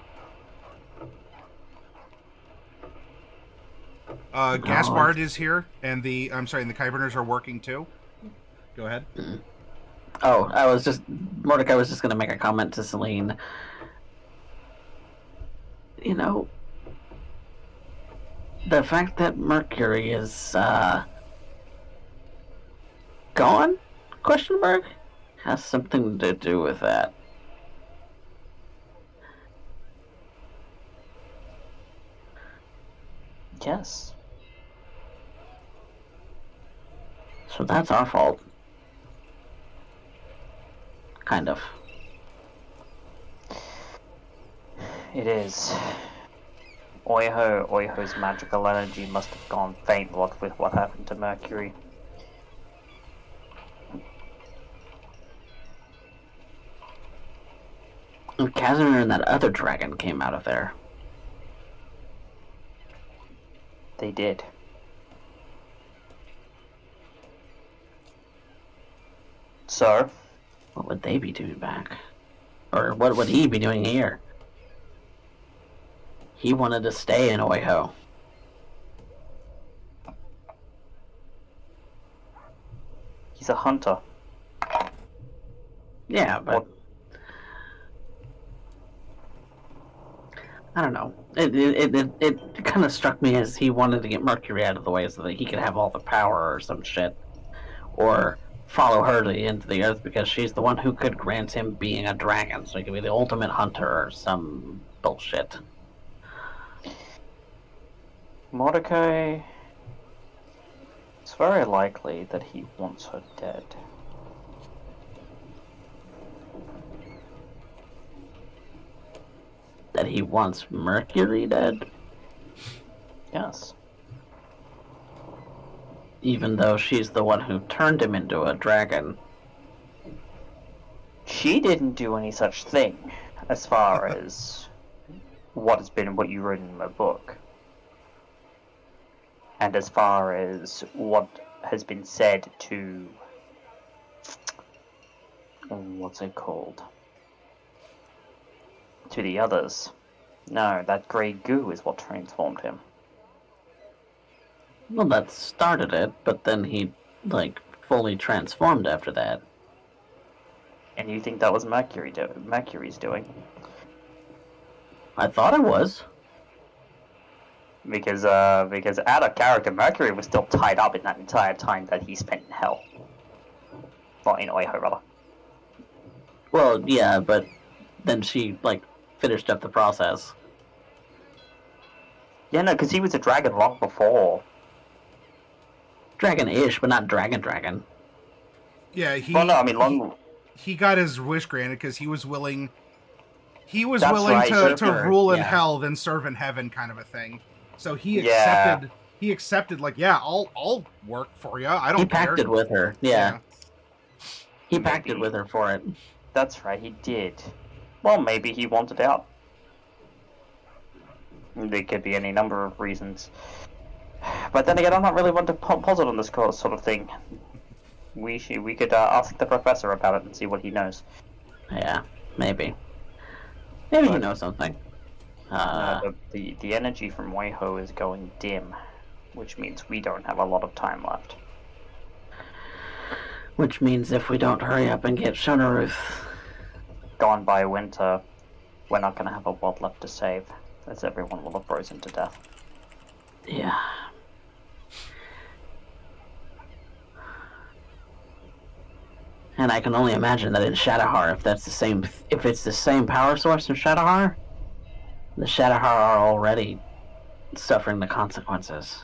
Gaspard is here, and the Kyburners are working too. Go ahead. Oh, Mordecai was just going to make a comment to Selene. You know, the fact that Mercury is, gone? Question mark? Has something to do with that. Yes. So that's our fault. Kind of. It is. Oiho's magical energy must have gone faint with what happened to Mercury. And Casimir and that other dragon came out of there. They did. So? What would they be doing back? Or what would he be doing here? He wanted to stay in Oiho. He's a hunter. Yeah, but... I don't know. It kind of struck me as he wanted to get Mercury out of the way so that he could have all the power or some shit. Or follow her into the earth because she's the one who could grant him being a dragon, so he could be the ultimate hunter or some bullshit. Mordecai... It's very likely that he wants her dead. That he wants Mercury dead? Yes. Even though she's the one who turned him into a dragon. She didn't do any such thing, as far as what you wrote in my book. And as far as what has been said to... what's it called? To the others. No, that grey goo is what transformed him. Well, that started it, but then he, fully transformed after that. And you think that was Mercury's doing? I thought it was. Because out of character, Mercury was still tied up in that entire time that he spent in hell. Well, in Oiho, rather. Well, yeah, but then she, finished up the process. Yeah, no, because he was a dragon long before. Dragon-ish, but not dragon. Yeah, he got his wish granted because he was willing. He was That's willing right, to rule in hell than serve in heaven, kind of a thing. So he accepted. Yeah. He accepted, I'll work for you. I don't He care. pacted with her, yeah. He pacted Maybe. with her for it. That's right, he did. Well, maybe he wanted out. There could be any number of reasons. But then again, I'm not really one to posit on this sort of thing. We could ask the professor about it and see what he knows. Yeah, maybe. Maybe he knows something. The energy from Waiho is going dim, which means we don't have a lot of time left. Which means if we don't hurry up and get Shonaruth... Gone by winter, we're not going to have a world left to save, as everyone will have frozen to death. Yeah. And I can only imagine that in Shadowheart, if it's the same power source in Shadowheart, the Shadowheart are already suffering the consequences.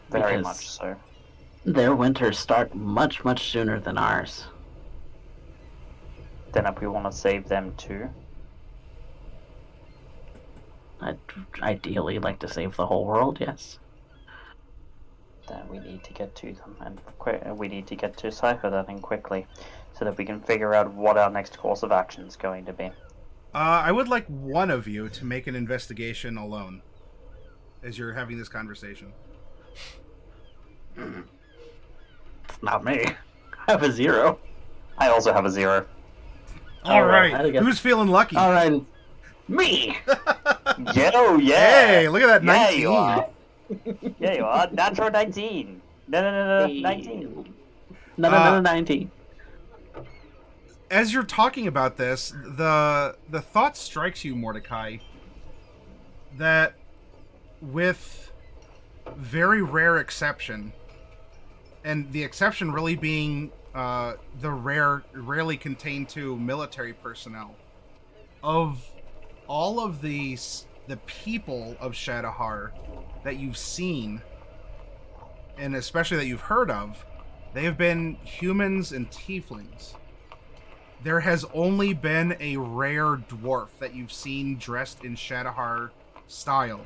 Very Because much so. their winters start much, much sooner than ours. Then if we want to save them too, I'd ideally like to save the whole world, yes. then we need to get to them, and we need to get to Cypher that thing quickly, so that we can figure out what our next course of action is going to be. I would like one of you to make an investigation alone, as you're having this conversation. It's not me. I have a 0. I also have a 0. All Alright, right, who's feeling lucky? Alright, me! Yo, yeah! Hey, look at that, 19. Yeah, you are. Yeah, you are. Natural 19. No, Hey. 19. No, 19. As you're talking about this, the thought strikes you, Mordecai, that with very rare exception, and the exception really being the rarely contained to military personnel, of all of the people of Shadowheart that you've seen, and especially that you've heard of, they have been humans and tieflings. There has only been a rare dwarf that you've seen dressed in Shadowheart style,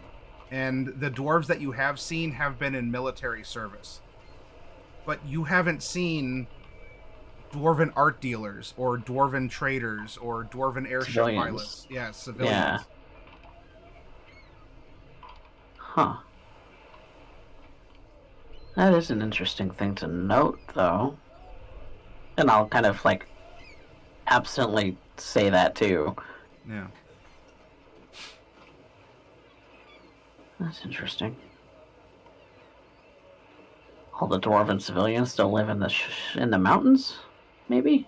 and the dwarves that you have seen have been in military service. But you haven't seen dwarven art dealers, or dwarven traders, or dwarven airship Civilians. pilots. Yeah, civilians. Yeah. Huh. That is an interesting thing to note, though. And I'll kind of, absently say that, too. Yeah. That's interesting. All the dwarven civilians still live in the mountains? Maybe?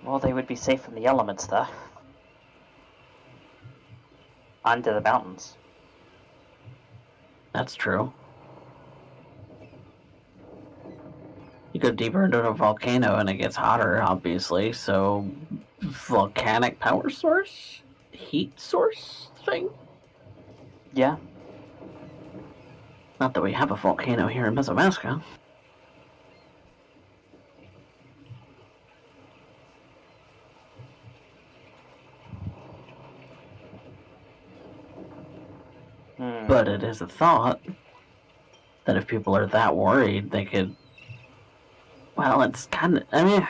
Well, they would be safe from the elements, though. Under the mountains. That's true. go deeper into a volcano and it gets hotter, obviously, so volcanic power source? Heat source thing? Yeah. Not that we have a volcano here in Mesomasca. But it is a thought that if people are that worried, they could... Well, it's kind of... I mean,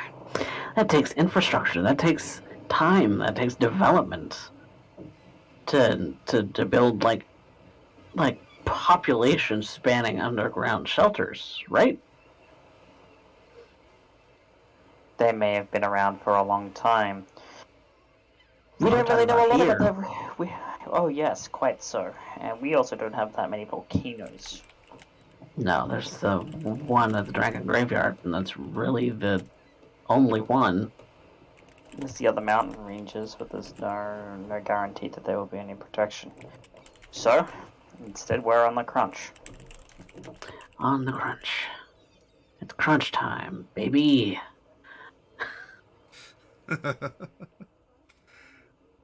that takes infrastructure, that takes time, that takes development to build, like population spanning underground shelters, right? They may have been around for a long time. We Well, don't really know a lot here. about them. Oh yes, quite so. And we also don't have that many volcanoes. No, there's the one at the Dragon Graveyard, and that's really the only one. There's the other mountain ranges, but there's no guarantee that there will be any protection. So, instead we're on the crunch. On the crunch. It's crunch time, baby.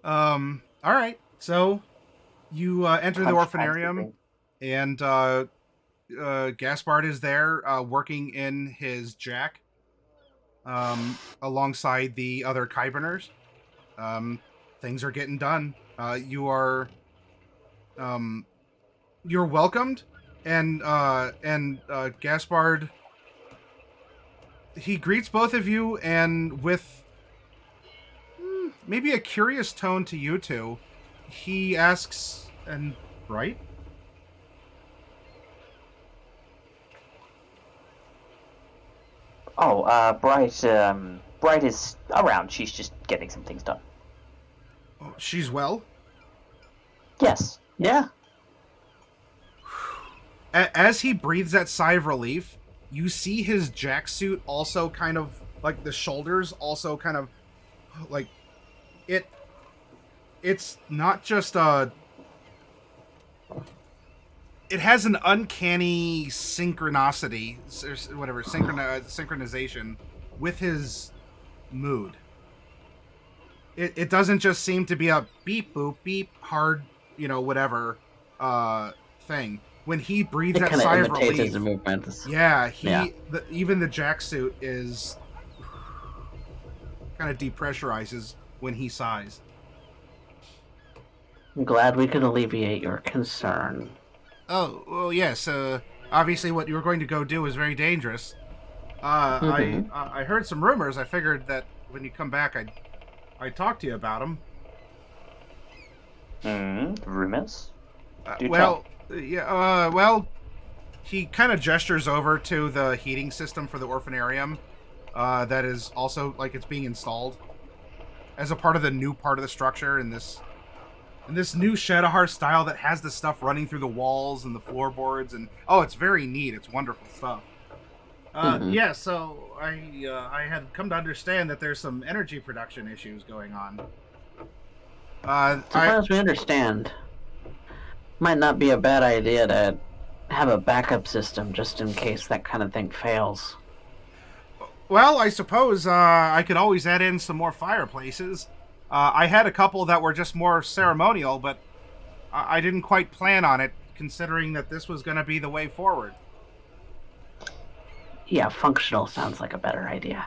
All right. So you enter the Crunch time's orphanarium, and Gaspard is there working in his jack alongside the other Kyberners. Things are getting done. You're welcomed, and Gaspard, he greets both of you, and with maybe a curious tone to you two, he asks, and right? Oh, Bright is around. She's just getting some things done. Oh, she's well? Yes. Yeah. As he breathes that sigh of relief, you see his jacksuit also kind of, like, the shoulders also kind of, like, it's not just it has an uncanny synchronicity, or whatever, synchronization with his mood. It doesn't just seem to be a beep, boop, beep, hard, whatever, thing. When he breathes It that kind sigh of of imitates relief, his movements. yeah, Yeah. Even the jacksuit is kind of depressurizes when he sighs. I'm glad we could alleviate your concern. Oh, well, yes. Obviously, what you were going to go do is very dangerous. I heard some rumors. I figured that when you come back, I'd talk to you about them. Rumors? He kind of gestures over to the heating system for the orphanarium. That is also, like, it's being installed as a part of the new part of the structure in this new Shadowheart style that has the stuff running through the walls and the floorboards, and it's very neat. It's wonderful stuff. Yeah, so I had come to understand that there's some energy production issues going on. As far as we understand, might not be a bad idea to have a backup system just in case that kind of thing fails. Well, I suppose I could always add in some more fireplaces. I had a couple that were just more ceremonial, but I didn't quite plan on it, considering that this was going to be the way forward. Yeah, functional sounds like a better idea.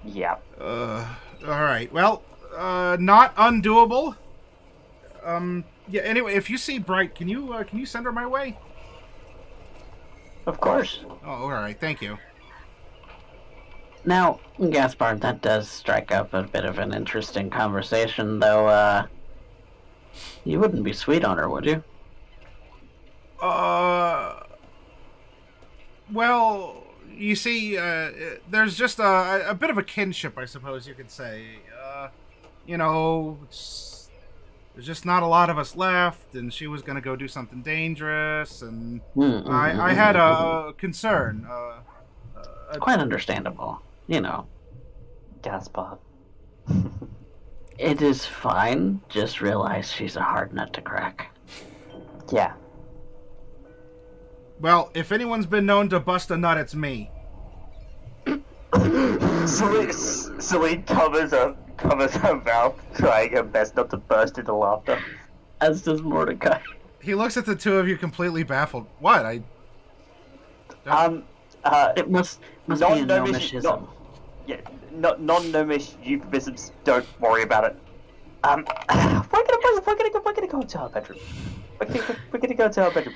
Yeah. All right. Well, not undoable. Yeah. Anyway, if you see Bright, can you send her my way? Of course. Oh, all right. Thank you. Now, Gaspard, that does strike up a bit of an interesting conversation, though, you wouldn't be sweet on her, would you? Well, you see, there's just a bit of a kinship, I suppose you could say. There's just not a lot of us left, and she was going to go do something dangerous, and I had a concern. Quite understandable, Gaspard. It is fine, just realize she's a hard nut to crack. Yeah. Well, if anyone's been known to bust a nut, it's me. Selene covers her mouth, trying her best not to burst into laughter. As does Mordecai. He looks at the two of you completely baffled. What? It must be a gnomishism. Non-gnomish euphemisms. Don't worry about it. We're gonna go to our bedroom. We're gonna go to our bedroom.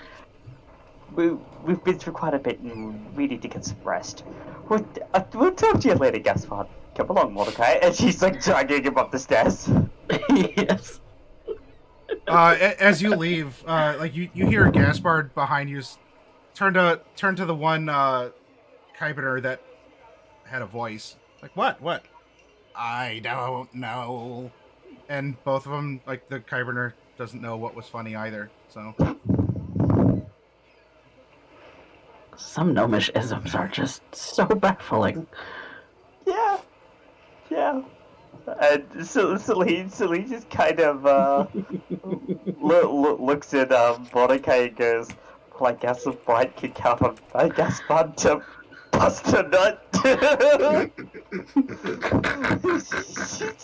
We've been through quite a bit and we need to get some rest. We'll talk to you later, Gaspard. Come along, Mordecai. And she's like dragging him up the stairs. Yes. As you leave, like you hear Gaspard behind you turn to the one Kyberner that had a voice. Like, what? I don't know. And both of them, like the Kyberner doesn't know what was funny either. So some gnomish isms are just so baffling. Yeah. And Selene just kind of looks at Mordecai and goes, well, I guess a bride can count on Gaspard to bust a nut. She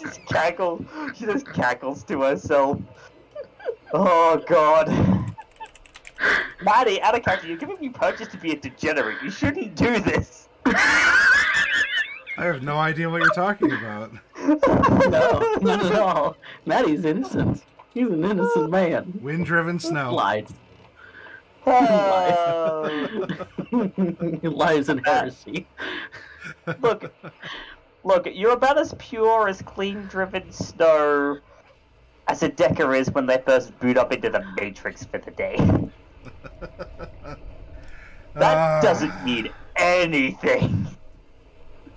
just cackles to herself. Oh, God. Maddie, out of character, you're giving me purchase to be a degenerate. You shouldn't do this. I have no idea what you're talking about. No, not at all. Maddie's innocent. He's an innocent man. Wind-driven snow. Lies. Lies and heresy. Look, you're about as pure as clean-driven snow as a Decker is when they first boot up into the Matrix for the day. That doesn't mean anything.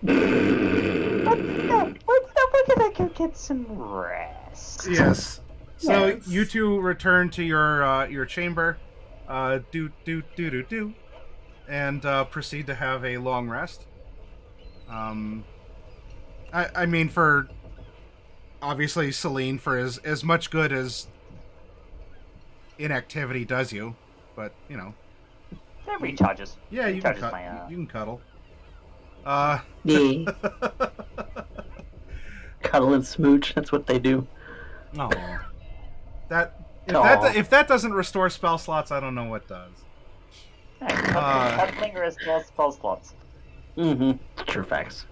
We're gonna go get some rest. Yes. So Yes. you two return to your chamber, and proceed to have a long rest. I mean, for obviously Selene, for as much good as inactivity does you, but you know. That recharges. Yeah, you can Recharges you can cuddle. Yeah. Cuddle and smooch, that's what they do. Oh, if that doesn't restore spell slots, I don't know what does. Cuddling or spell slots. Mm-hmm. True facts.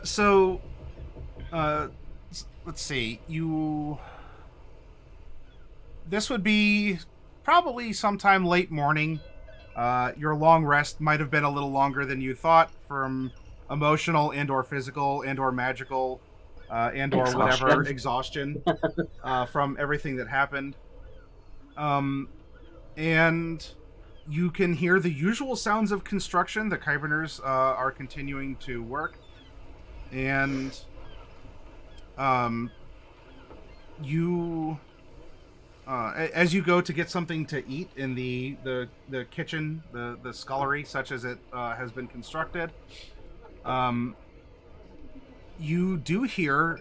So, let's see. This would be probably sometime late morning. Your long rest might have been a little longer than you thought from emotional and/or physical and/or magical and/or whatever exhaustion from everything that happened. And you can hear the usual sounds of construction. The Kyberners are continuing to work. And you... as you go to get something to eat in the kitchen, the scullery, such as it has been constructed, you do hear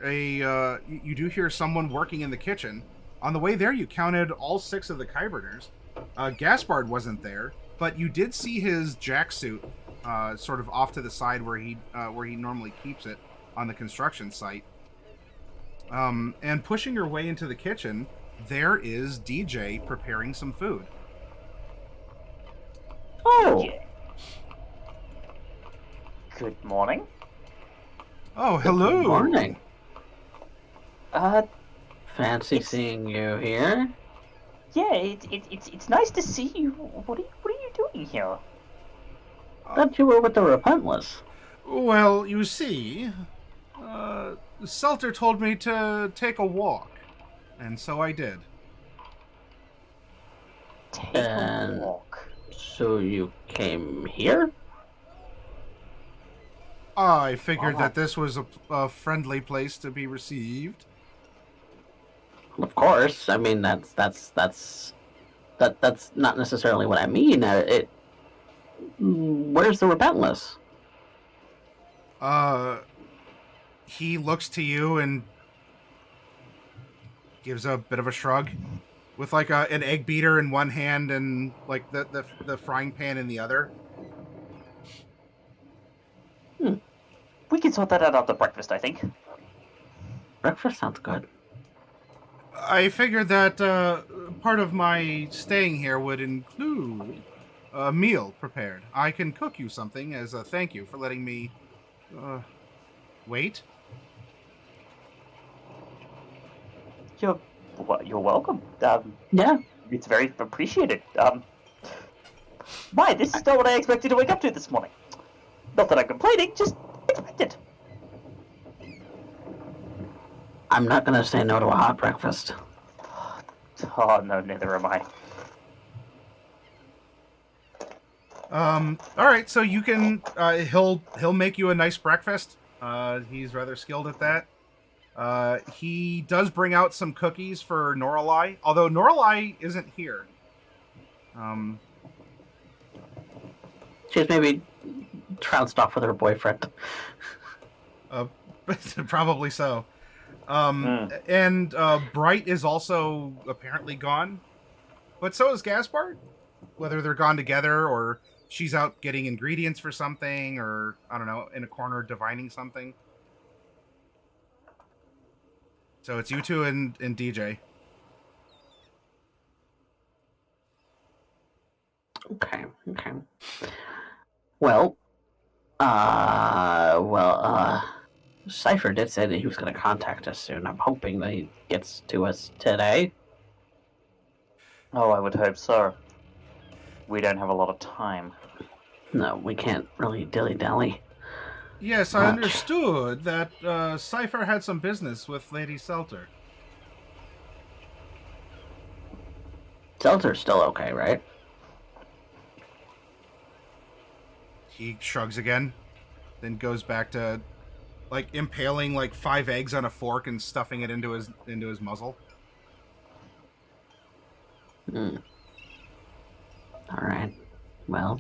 someone working in the kitchen. On the way there, you counted all 6 of the Kyberners. Gaspard wasn't there, but you did see his jacksuit sort of off to the side where he normally keeps it on the construction site. And pushing your way into the kitchen, there is DJ preparing some food. Oh! Yeah. Good morning. Oh, hello. Good morning. Fancy seeing you here. Yeah, it's nice to see you. What are you doing here? Thought you were with the Repentless. Well, you see, Seltur told me to take a walk, and so I did. Take a walk. So you came here? I figured that this was a friendly place to be received. Of course. I mean, that's not necessarily what I mean. Where's the Repentless? He looks to you and gives a bit of a shrug, with like an egg beater in one hand and like the frying pan in the other. We can sort that out after breakfast, I think. Breakfast sounds good. I figured that part of my staying here would include a meal prepared. I can cook you something as a thank you for letting me wait. You're welcome. Yeah. It's very appreciated. Why? This is not what I expected to wake up to this morning. Not that I'm complaining, just expected. I'm not gonna say no to a hot breakfast. Oh no, neither am I. All right, so you can. He'll make you a nice breakfast. He's rather skilled at that. He does bring out some cookies for Norallie, although Norallie isn't here. She's maybe trounced off with her boyfriend. Probably so. And Bright is also apparently gone, but so is Gaspard. Whether they're gone together or she's out getting ingredients for something, or I don't know, in a corner divining something. So it's you two and DJ. Okay. Well, Cypher did say that he was going to contact us soon. I'm hoping that he gets to us today. Oh, I would hope so. We don't have a lot of time. No, we can't really dilly-dally. Yes, I Much. understood that Cypher had some business with Lady Seltur. Seltur's still okay, right? He shrugs again, then goes back to like impaling like 5 eggs on a fork and stuffing it into his muzzle. All right. Well,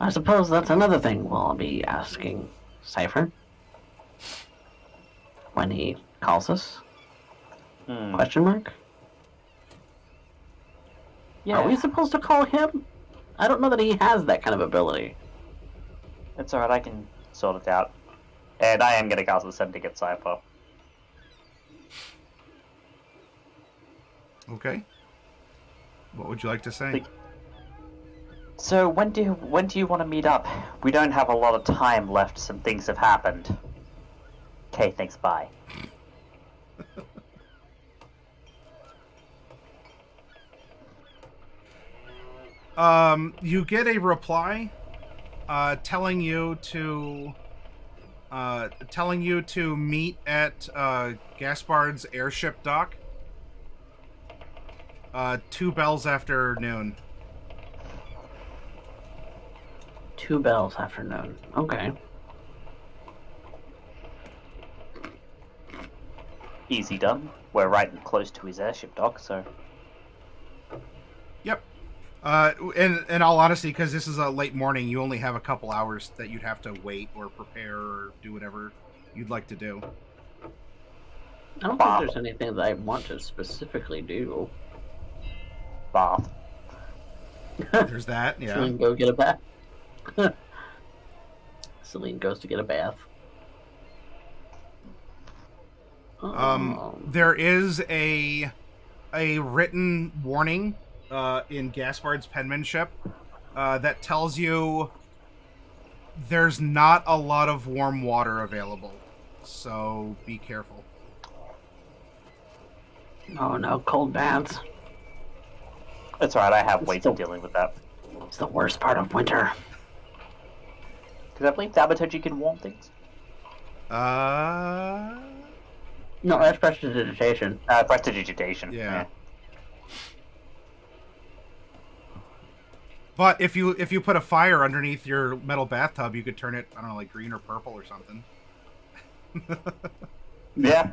I suppose that's another thing we'll be asking Cypher when he calls us. Question mark? Yeah, Are we supposed to call him? I don't know that he has that kind of ability. it's alright, I can sort it out. And I am gonna cast a send to get Cypher. Okay. What would you like to say? So when do you want to meet up? We don't have a lot of time left. Some things have happened. Okay, thanks. Bye. You get a reply telling you to meet at Gaspard's airship dock 2 bells after noon. 2 bells afternoon. Okay. Easy done. We're right and close to his airship dock, so... Yep. In all honesty, because this is a late morning, you only have a couple hours that you'd have to wait or prepare or do whatever you'd like to do. I don't think there's anything that I want to specifically do. Bath. There's that, yeah. Selene, go get a bath. Selene goes to get a bath. There is a written warning in Gaspard's penmanship that tells you there's not a lot of warm water available, so be careful. Oh no, cold baths. That's alright, I have ways of dealing with that. It's the worst part of winter. Because I believe Thaumaturgy can warm things. No, that's prestidigitation. Prestidigitation. Yeah. But if you put a fire underneath your metal bathtub, you could turn it, I don't know, like green or purple or something. Yeah.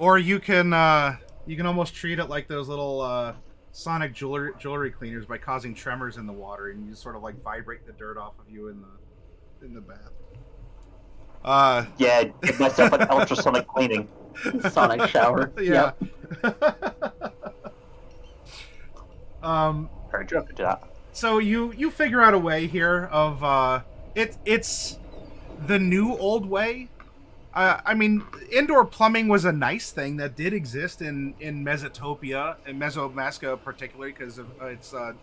Or you can almost treat it like those little sonic jewelry cleaners by causing tremors in the water, and you just sort of like vibrate the dirt off of you in the bath. Yeah, give myself an ultrasonic cleaning. Sonic shower. Yeah. Yep. Very drunk to that. So you figure out a way here of it's the new old way. I mean, indoor plumbing was a nice thing that did exist in Mesotopia and Mesomasca particularly because of it's a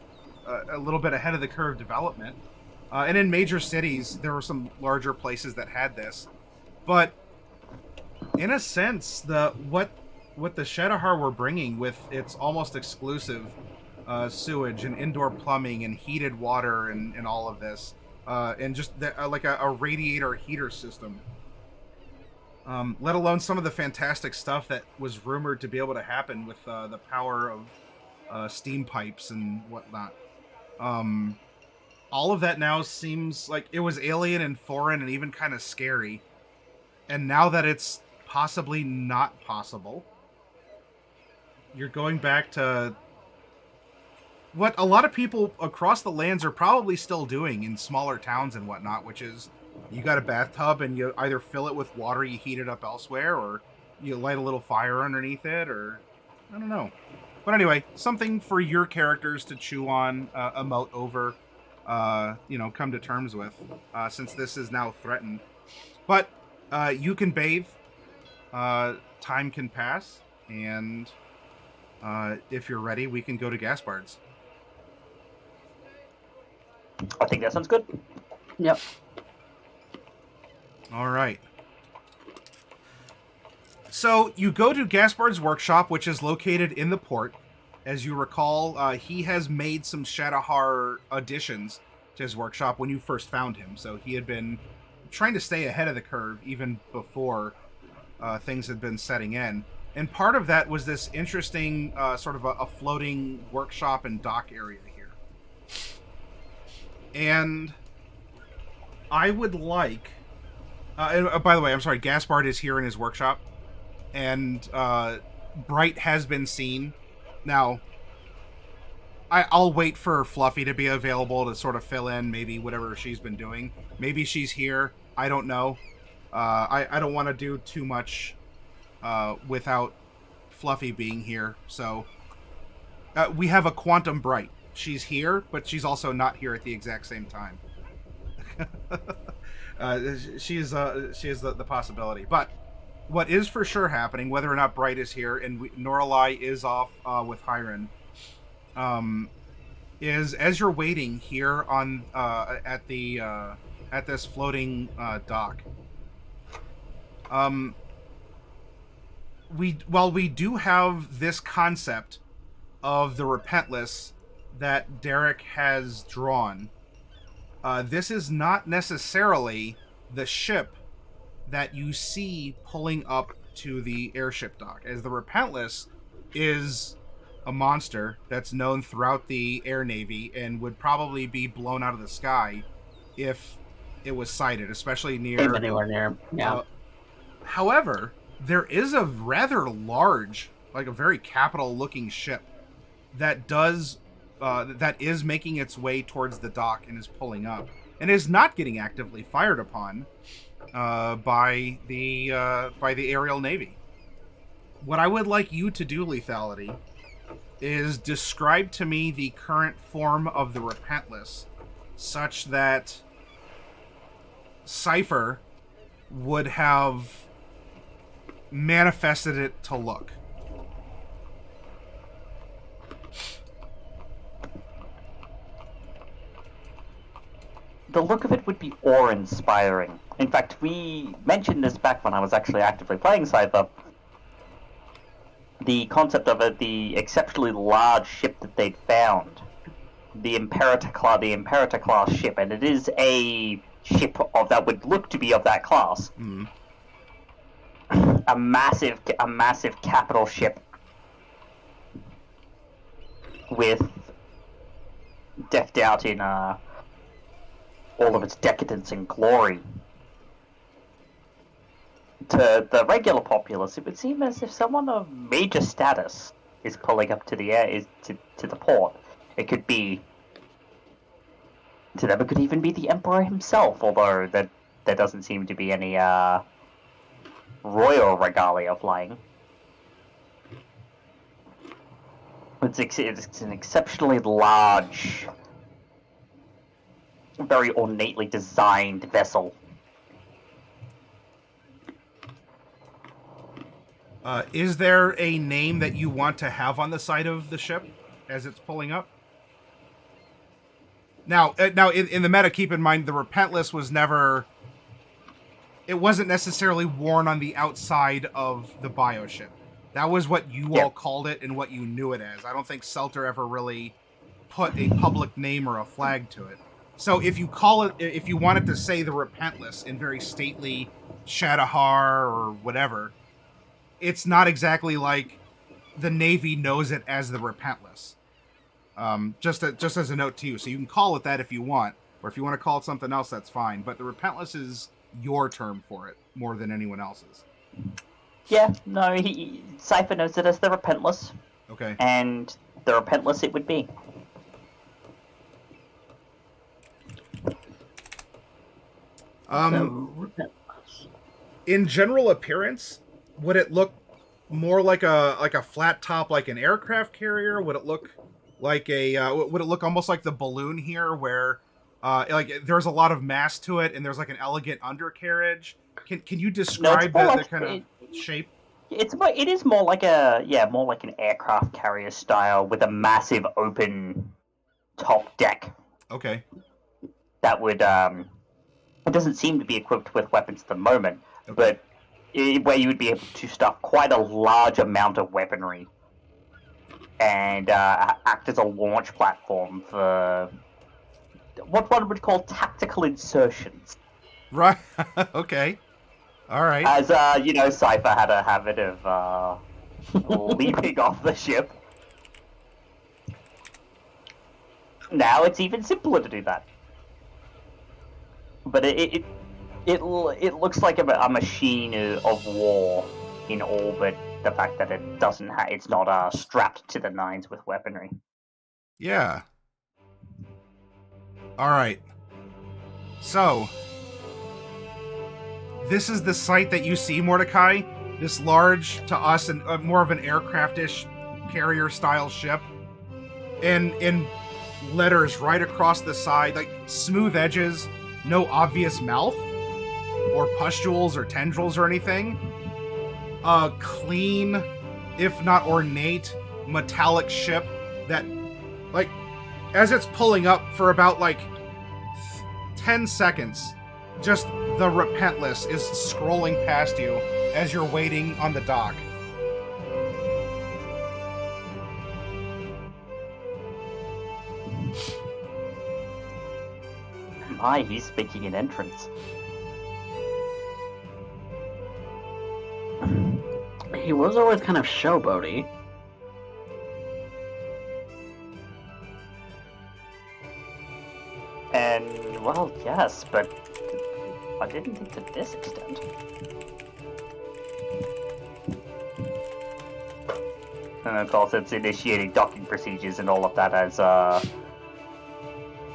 little bit ahead of the curve development. And in major cities, there were some larger places that had this, but in a sense, what the Shadowheart were bringing with its almost exclusive sewage and indoor plumbing and heated water and all of this, and just like a radiator heater system. Let alone some of the fantastic stuff that was rumored to be able to happen with the power of steam pipes and whatnot. All of that now seems like it was alien and foreign and even kind of scary. And now that it's possibly not possible, you're going back to what a lot of people across the lands are probably still doing in smaller towns and whatnot, which is you got a bathtub and you either fill it with water, you heat it up elsewhere, or you light a little fire underneath it, or I don't know. But anyway, something for your characters to chew on, emote over, come to terms with, since this is now threatened. But you can bathe, time can pass, and if you're ready, we can go to Gaspard's. I think that sounds good. Yep. All right. So you go to Gaspard's workshop, which is located in the port. As you recall, he has made some Shadowheart additions to his workshop when you first found him. So he had been trying to stay ahead of the curve even before things had been setting in. And part of that was this interesting sort of a floating workshop and dock area here. And I would like... by the way, I'm sorry, Gaspard is here in his workshop. And Bright has been seen. Now, I'll wait for Fluffy to be available to sort of fill in maybe whatever she's been doing. Maybe she's here. I don't know. I don't want to do too much without Fluffy being here. So we have a Quantum Bright. She's here, but she's also not here at the exact same time. She is the possibility. But what is for sure happening, whether or not Bright is here, and Norallie is off with Hiron, is as you're waiting here on at this floating dock. We do have this concept of the Repentless that Derek has drawn. This is not necessarily the ship that you see pulling up to the airship dock, as the Repentless is a monster that's known throughout the Air Navy and would probably be blown out of the sky if it was sighted, especially near... Anywhere near, yeah. However, there is a rather large, like a very capital-looking ship that is making its way towards the dock and is pulling up, and is not getting actively fired upon by the aerial navy. What I would like you to do, Lethality, is describe to me the current form of the Repentless, such that Cypher would have manifested it to look. The look of it would be awe-inspiring. In fact, we mentioned this back when I was actually actively playing Cypher. The concept of it, the exceptionally large ship that they'd found, the Imperator Class ship, and it is a ship that would look to be of that class. Mm. A massive capital ship with decked out in all of its decadence and glory. To the regular populace, it would seem as if someone of major status is pulling up to the to the port. It could be, to them, it could even be the Emperor himself, although there doesn't seem to be any royal regalia flying. It's an exceptionally large very ornately designed vessel. Is there a name that you want to have on the side of the ship as it's pulling up? Now, in the meta, keep in mind the Repentless was never. It wasn't necessarily worn on the outside of the bioship. That was what you all called it and what you knew it as. I don't think Seltur ever really put a public name or a flag to it. So if you call it, if you wanted to say the Repentless in very stately Shadowhar or whatever, it's not exactly like the Navy knows it as the Repentless. Just as a note to you. So you can call it that if you want, or if you want to call it something else, that's fine. But the Repentless is your term for it more than anyone else's. Yeah, no, Cypher knows it as the Repentless. Okay. And the Repentless it would be. In general appearance, would it look more like a flat top, like an aircraft carrier? Would it look like would it look almost like the balloon here, where like there's a lot of mass to it and there's like an elegant undercarriage? Can you describe the kind of shape? It is more like more like an aircraft carrier style with a massive open top deck. Okay. That would it doesn't seem to be equipped with weapons at the moment, but where you would be able to stuff quite a large amount of weaponry and act as a launch platform for what one would call tactical insertions. Right. Okay. All right. As Cypher had a habit of leaping off the ship. Now it's even simpler to do that. But it looks like a machine of war in all but the fact that it doesn't it's not strapped to the nines with weaponry. Yeah. All right. So, this is the sight that you see, Mordecai. This large, to us, and more of an aircraft-ish carrier-style ship. And in letters right across the side, like smooth edges, no obvious mouth, or pustules or tendrils or anything. A clean, if not ornate, metallic ship that, like, as it's pulling up for about, 10 seconds, just the Repentless is scrolling past you as you're waiting on the dock. My, he's speaking in entrance. He was always kind of showboaty. And, well, yes, but I didn't think to this extent. And of course, it's initiating docking procedures and all of that as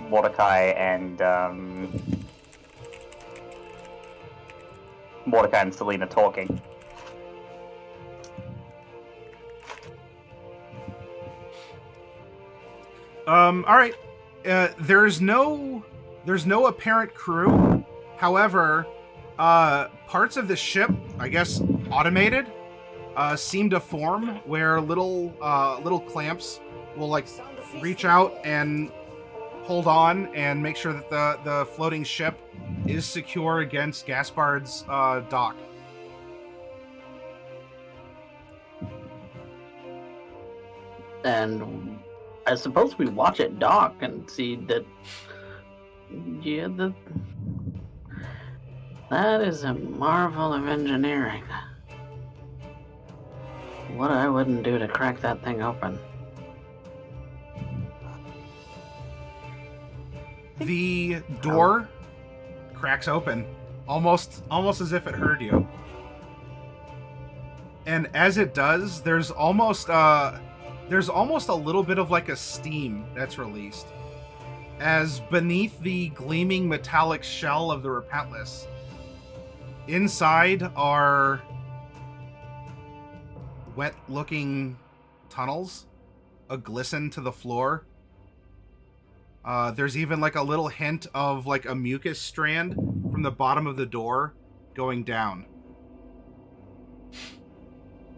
Mordecai and Selene are talking. All right. There's no apparent crew. However, parts of the ship, I guess, automated, seem to form where little clamps will reach out and hold on and make sure that the floating ship is secure against Gaspard's dock. And I suppose we watch it dock and see that, that is a marvel of engineering. What I wouldn't do to crack that thing open. The door cracks open, almost as if it heard you. And as it does, there's almost a little bit of a steam that's released, as beneath the gleaming metallic shell of the Repentless, inside are wet-looking tunnels, a glisten to the floor, There's even like a little hint of like a mucus strand from the bottom of the door going down.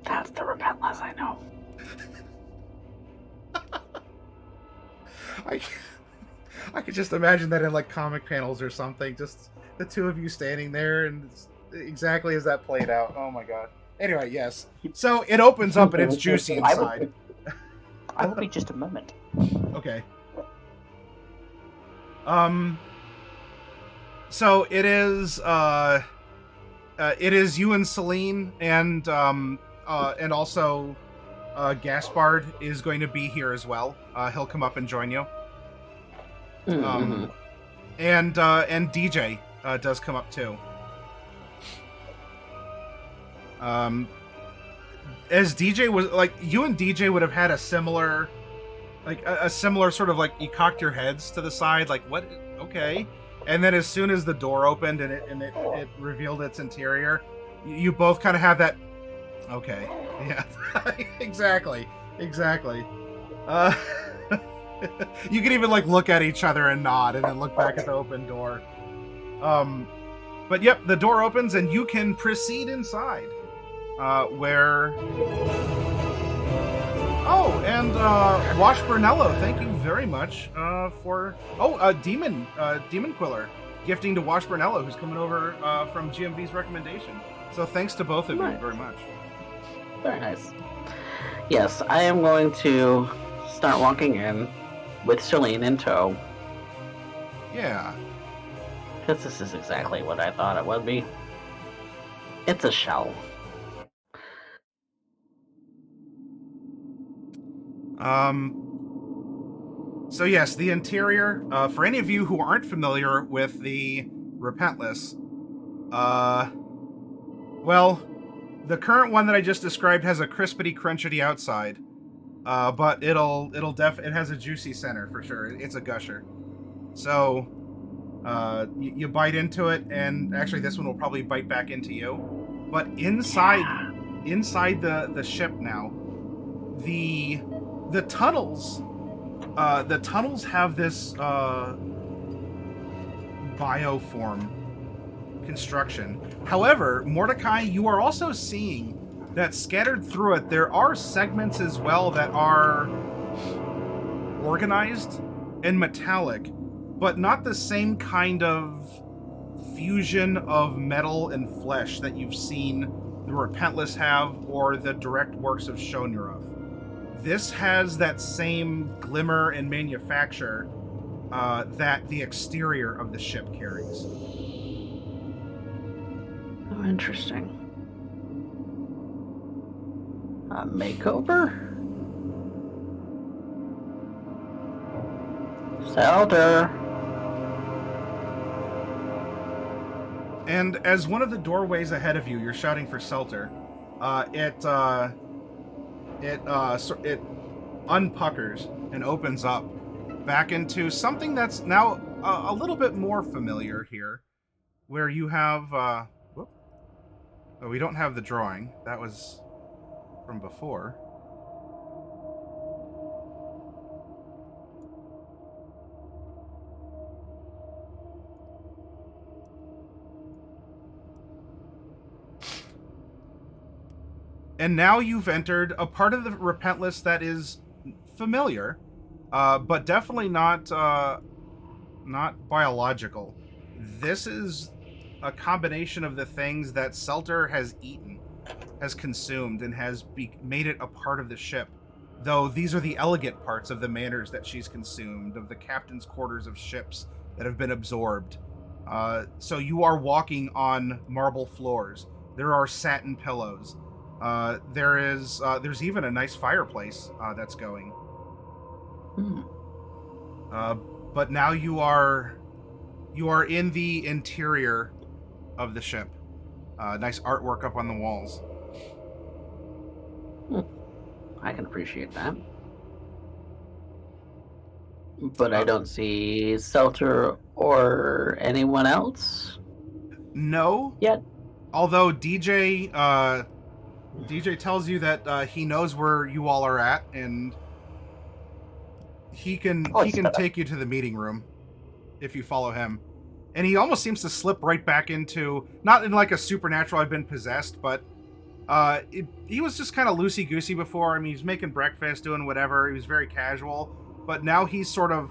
That's the Repentless I know. I could just imagine that in like comic panels or something. Just the two of you standing there, and it's exactly as that played out. Oh my god. Anyway, yes. So it opens up and it's juicy inside. I will be just a moment. Okay. So it is you and Selene, and also Gaspard is going to be here as well. He'll come up and join you. Mm-hmm. And DJ does come up too. As DJ was like, you and DJ would have had a similar, like a similar sort of like, you cocked your heads to the side, like, what? Okay. And then as soon as the door opened and it revealed its interior, you both kind of have that. Okay. Yeah. Exactly. You can even like look at each other and nod, and then look back at the open door. But yep, the door opens and you can proceed inside. Where... Oh, and Washburnello, thank you very much for... Oh, Demon Quiller, gifting to Washburnello, who's coming over from GMV's recommendation. So thanks to both of you very much. Very nice. Yes, I am going to start walking in with Selene in tow. Yeah. Because this is exactly what I thought it would be. It's a shell. So yes, the interior, for any of you who aren't familiar with the Repentless, well, the current one that I just described has a crispity crunchity outside, but it has a juicy center for sure. It's a gusher. So, you bite into it, and actually this one will probably bite back into you. But inside the ship now, the tunnels have this bioform construction. However, Mordecai, you are also seeing that scattered through it, there are segments as well that are organized and metallic, but not the same kind of fusion of metal and flesh that you've seen the Repentless have or the direct works of Shonurov. This has that same glimmer and manufacture that the exterior of the ship carries. Oh, interesting. A makeover? Seltur. And as one of the doorways ahead of you, you're shouting for Seltur. It unpuckers and opens up back into something that's now a little bit more familiar here, where you have. Oh, we don't have the drawing. That was from before. And now you've entered a part of the Repentless that is familiar, but definitely not biological. This is a combination of the things that Seltur has eaten, has consumed, and has made it a part of the ship. Though these are the elegant parts of the manners that she's consumed, of the captain's quarters of ships that have been absorbed. So you are walking on marble floors. There are satin pillows. There's even a nice fireplace that's going. But now you are in the interior of the ship. Nice artwork up on the walls. I can appreciate that. But I don't see Seltur or anyone else. No. Yet. Although DJ tells you that he knows where you all are at, and he can Oh, he it's can better. take you to the meeting room if you follow him. And he almost seems to slip right back into, not in like a supernatural I've been possessed, but he was just kind of loosey-goosey before. I mean, he's making breakfast, doing whatever. He was very casual, but now he's sort of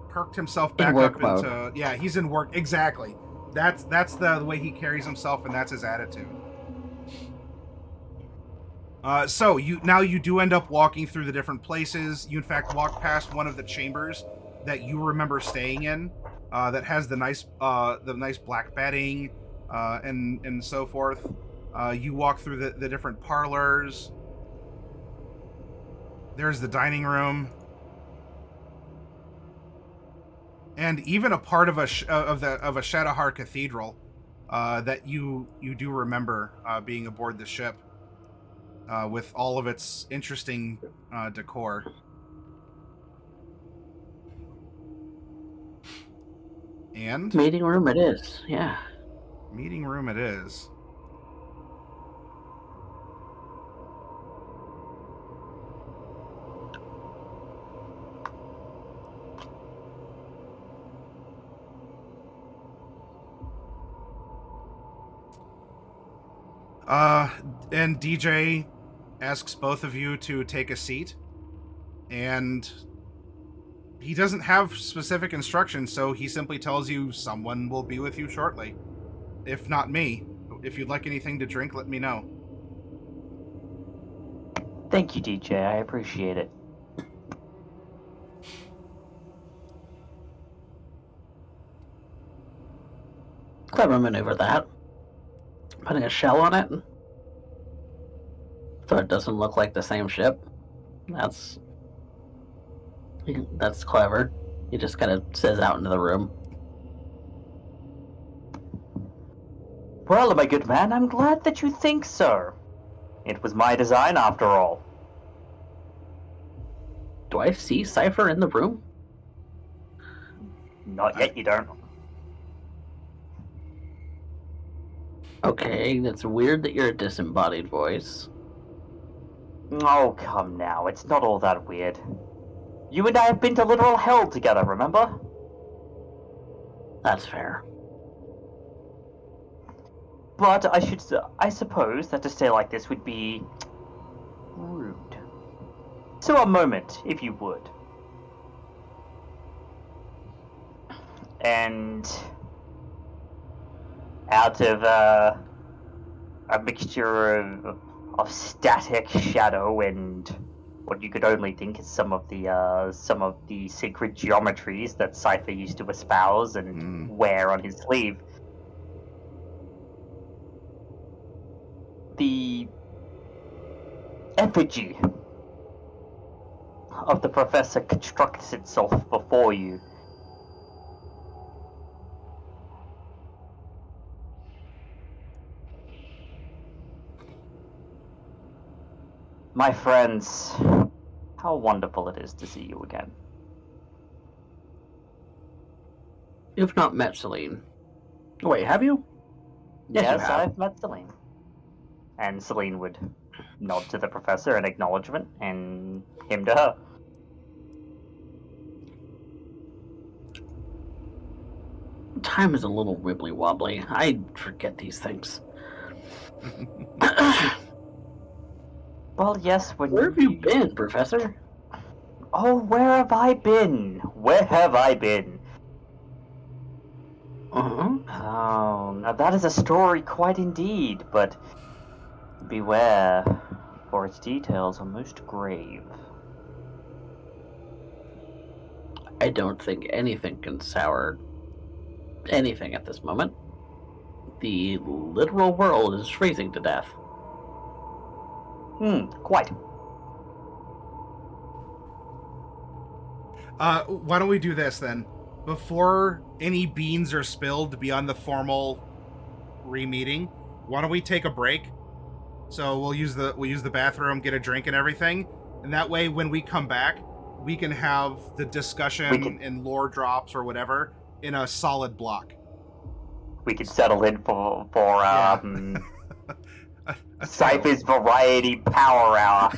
perked himself In back work up mode. into, yeah, he's in work. Exactly. That's the way he carries himself, and that's his attitude. So you do end up walking through the different places. You in fact walk past one of the chambers that you remember staying in, that has the nice black bedding, and so forth. You walk through the different parlors. There's the dining room, and even a part of a Shadowheart cathedral that you do remember being aboard the ship, with all of its interesting decor. And Meeting room it is, yeah. meeting room it is. And DJ asks both of you to take a seat, and he doesn't have specific instructions, so he simply tells you someone will be with you shortly. If not me. If you'd like anything to drink, let me know. Thank you, DJ. I appreciate it. Clever maneuver, that. Putting a shell on it, so it doesn't look like the same ship. That's clever. He just kind of says out into the room. Well, my good man, I'm glad that you think so. It was my design, after all. Do I see Cypher in the room? Not yet, you don't. Okay, that's weird that you're a disembodied voice. Oh, come now. It's not all that weird. You and I have been to literal hell together, remember? That's fair. But I suppose that to stay like this would be rude. So a moment, if you would. And out of a mixture of static, shadow, and what you could only think is some of the secret geometries that Cypher used to espouse and wear on his sleeve. The effigy of the professor constructs itself before you. My friends, how wonderful it is to see you again. You've not met Selene. Wait, have you? Yes, you Yes, have. I've met Selene. And Selene would nod to the professor in acknowledgement, and him to her. Time is a little wibbly wobbly. I forget these things. Well, yes, when Where have you been, Professor? Oh, where have I been? Where have I been? Uh-huh. Oh, now that is a story quite indeed, but beware, for its details are most grave. I don't think anything can sour anything at this moment. The literal world is freezing to death. Quite. Why don't we do this then? Before any beans are spilled beyond the formal re-meeting, why don't we take a break? So we'll use the bathroom, get a drink and everything, and that way when we come back, we can have the discussion and lore drops or whatever in a solid block. We could settle in for Cypher's Variety Power Hour,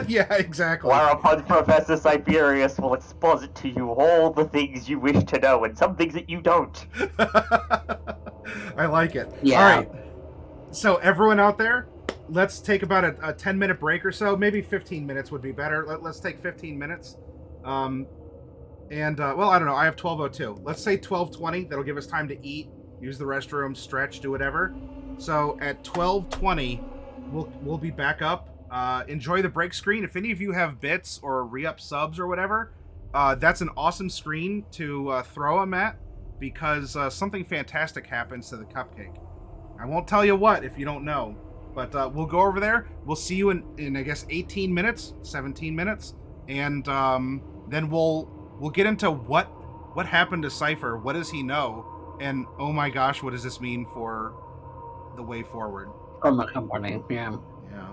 Yeah, exactly. whereupon Professor Siberius will exposit to you all the things you wish to know and some things that you don't. I like it. Yeah. All right. So everyone out there, let's take about a 10-minute break or so. Maybe 15 minutes would be better. Let's take 15 minutes. Well, I don't know. I have 12:02. Let's say 12:20. That'll give us time to eat, use the restroom, stretch, do whatever. So at 12:20, we'll be back up. Enjoy the break screen. If any of you have bits or re-up subs or whatever, that's an awesome screen to throw them at, because something fantastic happens to the cupcake. I won't tell you what if you don't know, but we'll go over there. We'll see you in I guess 18 minutes, 17 minutes, and then we'll get into what happened to Cypher. What does he know? And oh my gosh, what does this mean for the way forward? Chroma Company, yeah. Yeah.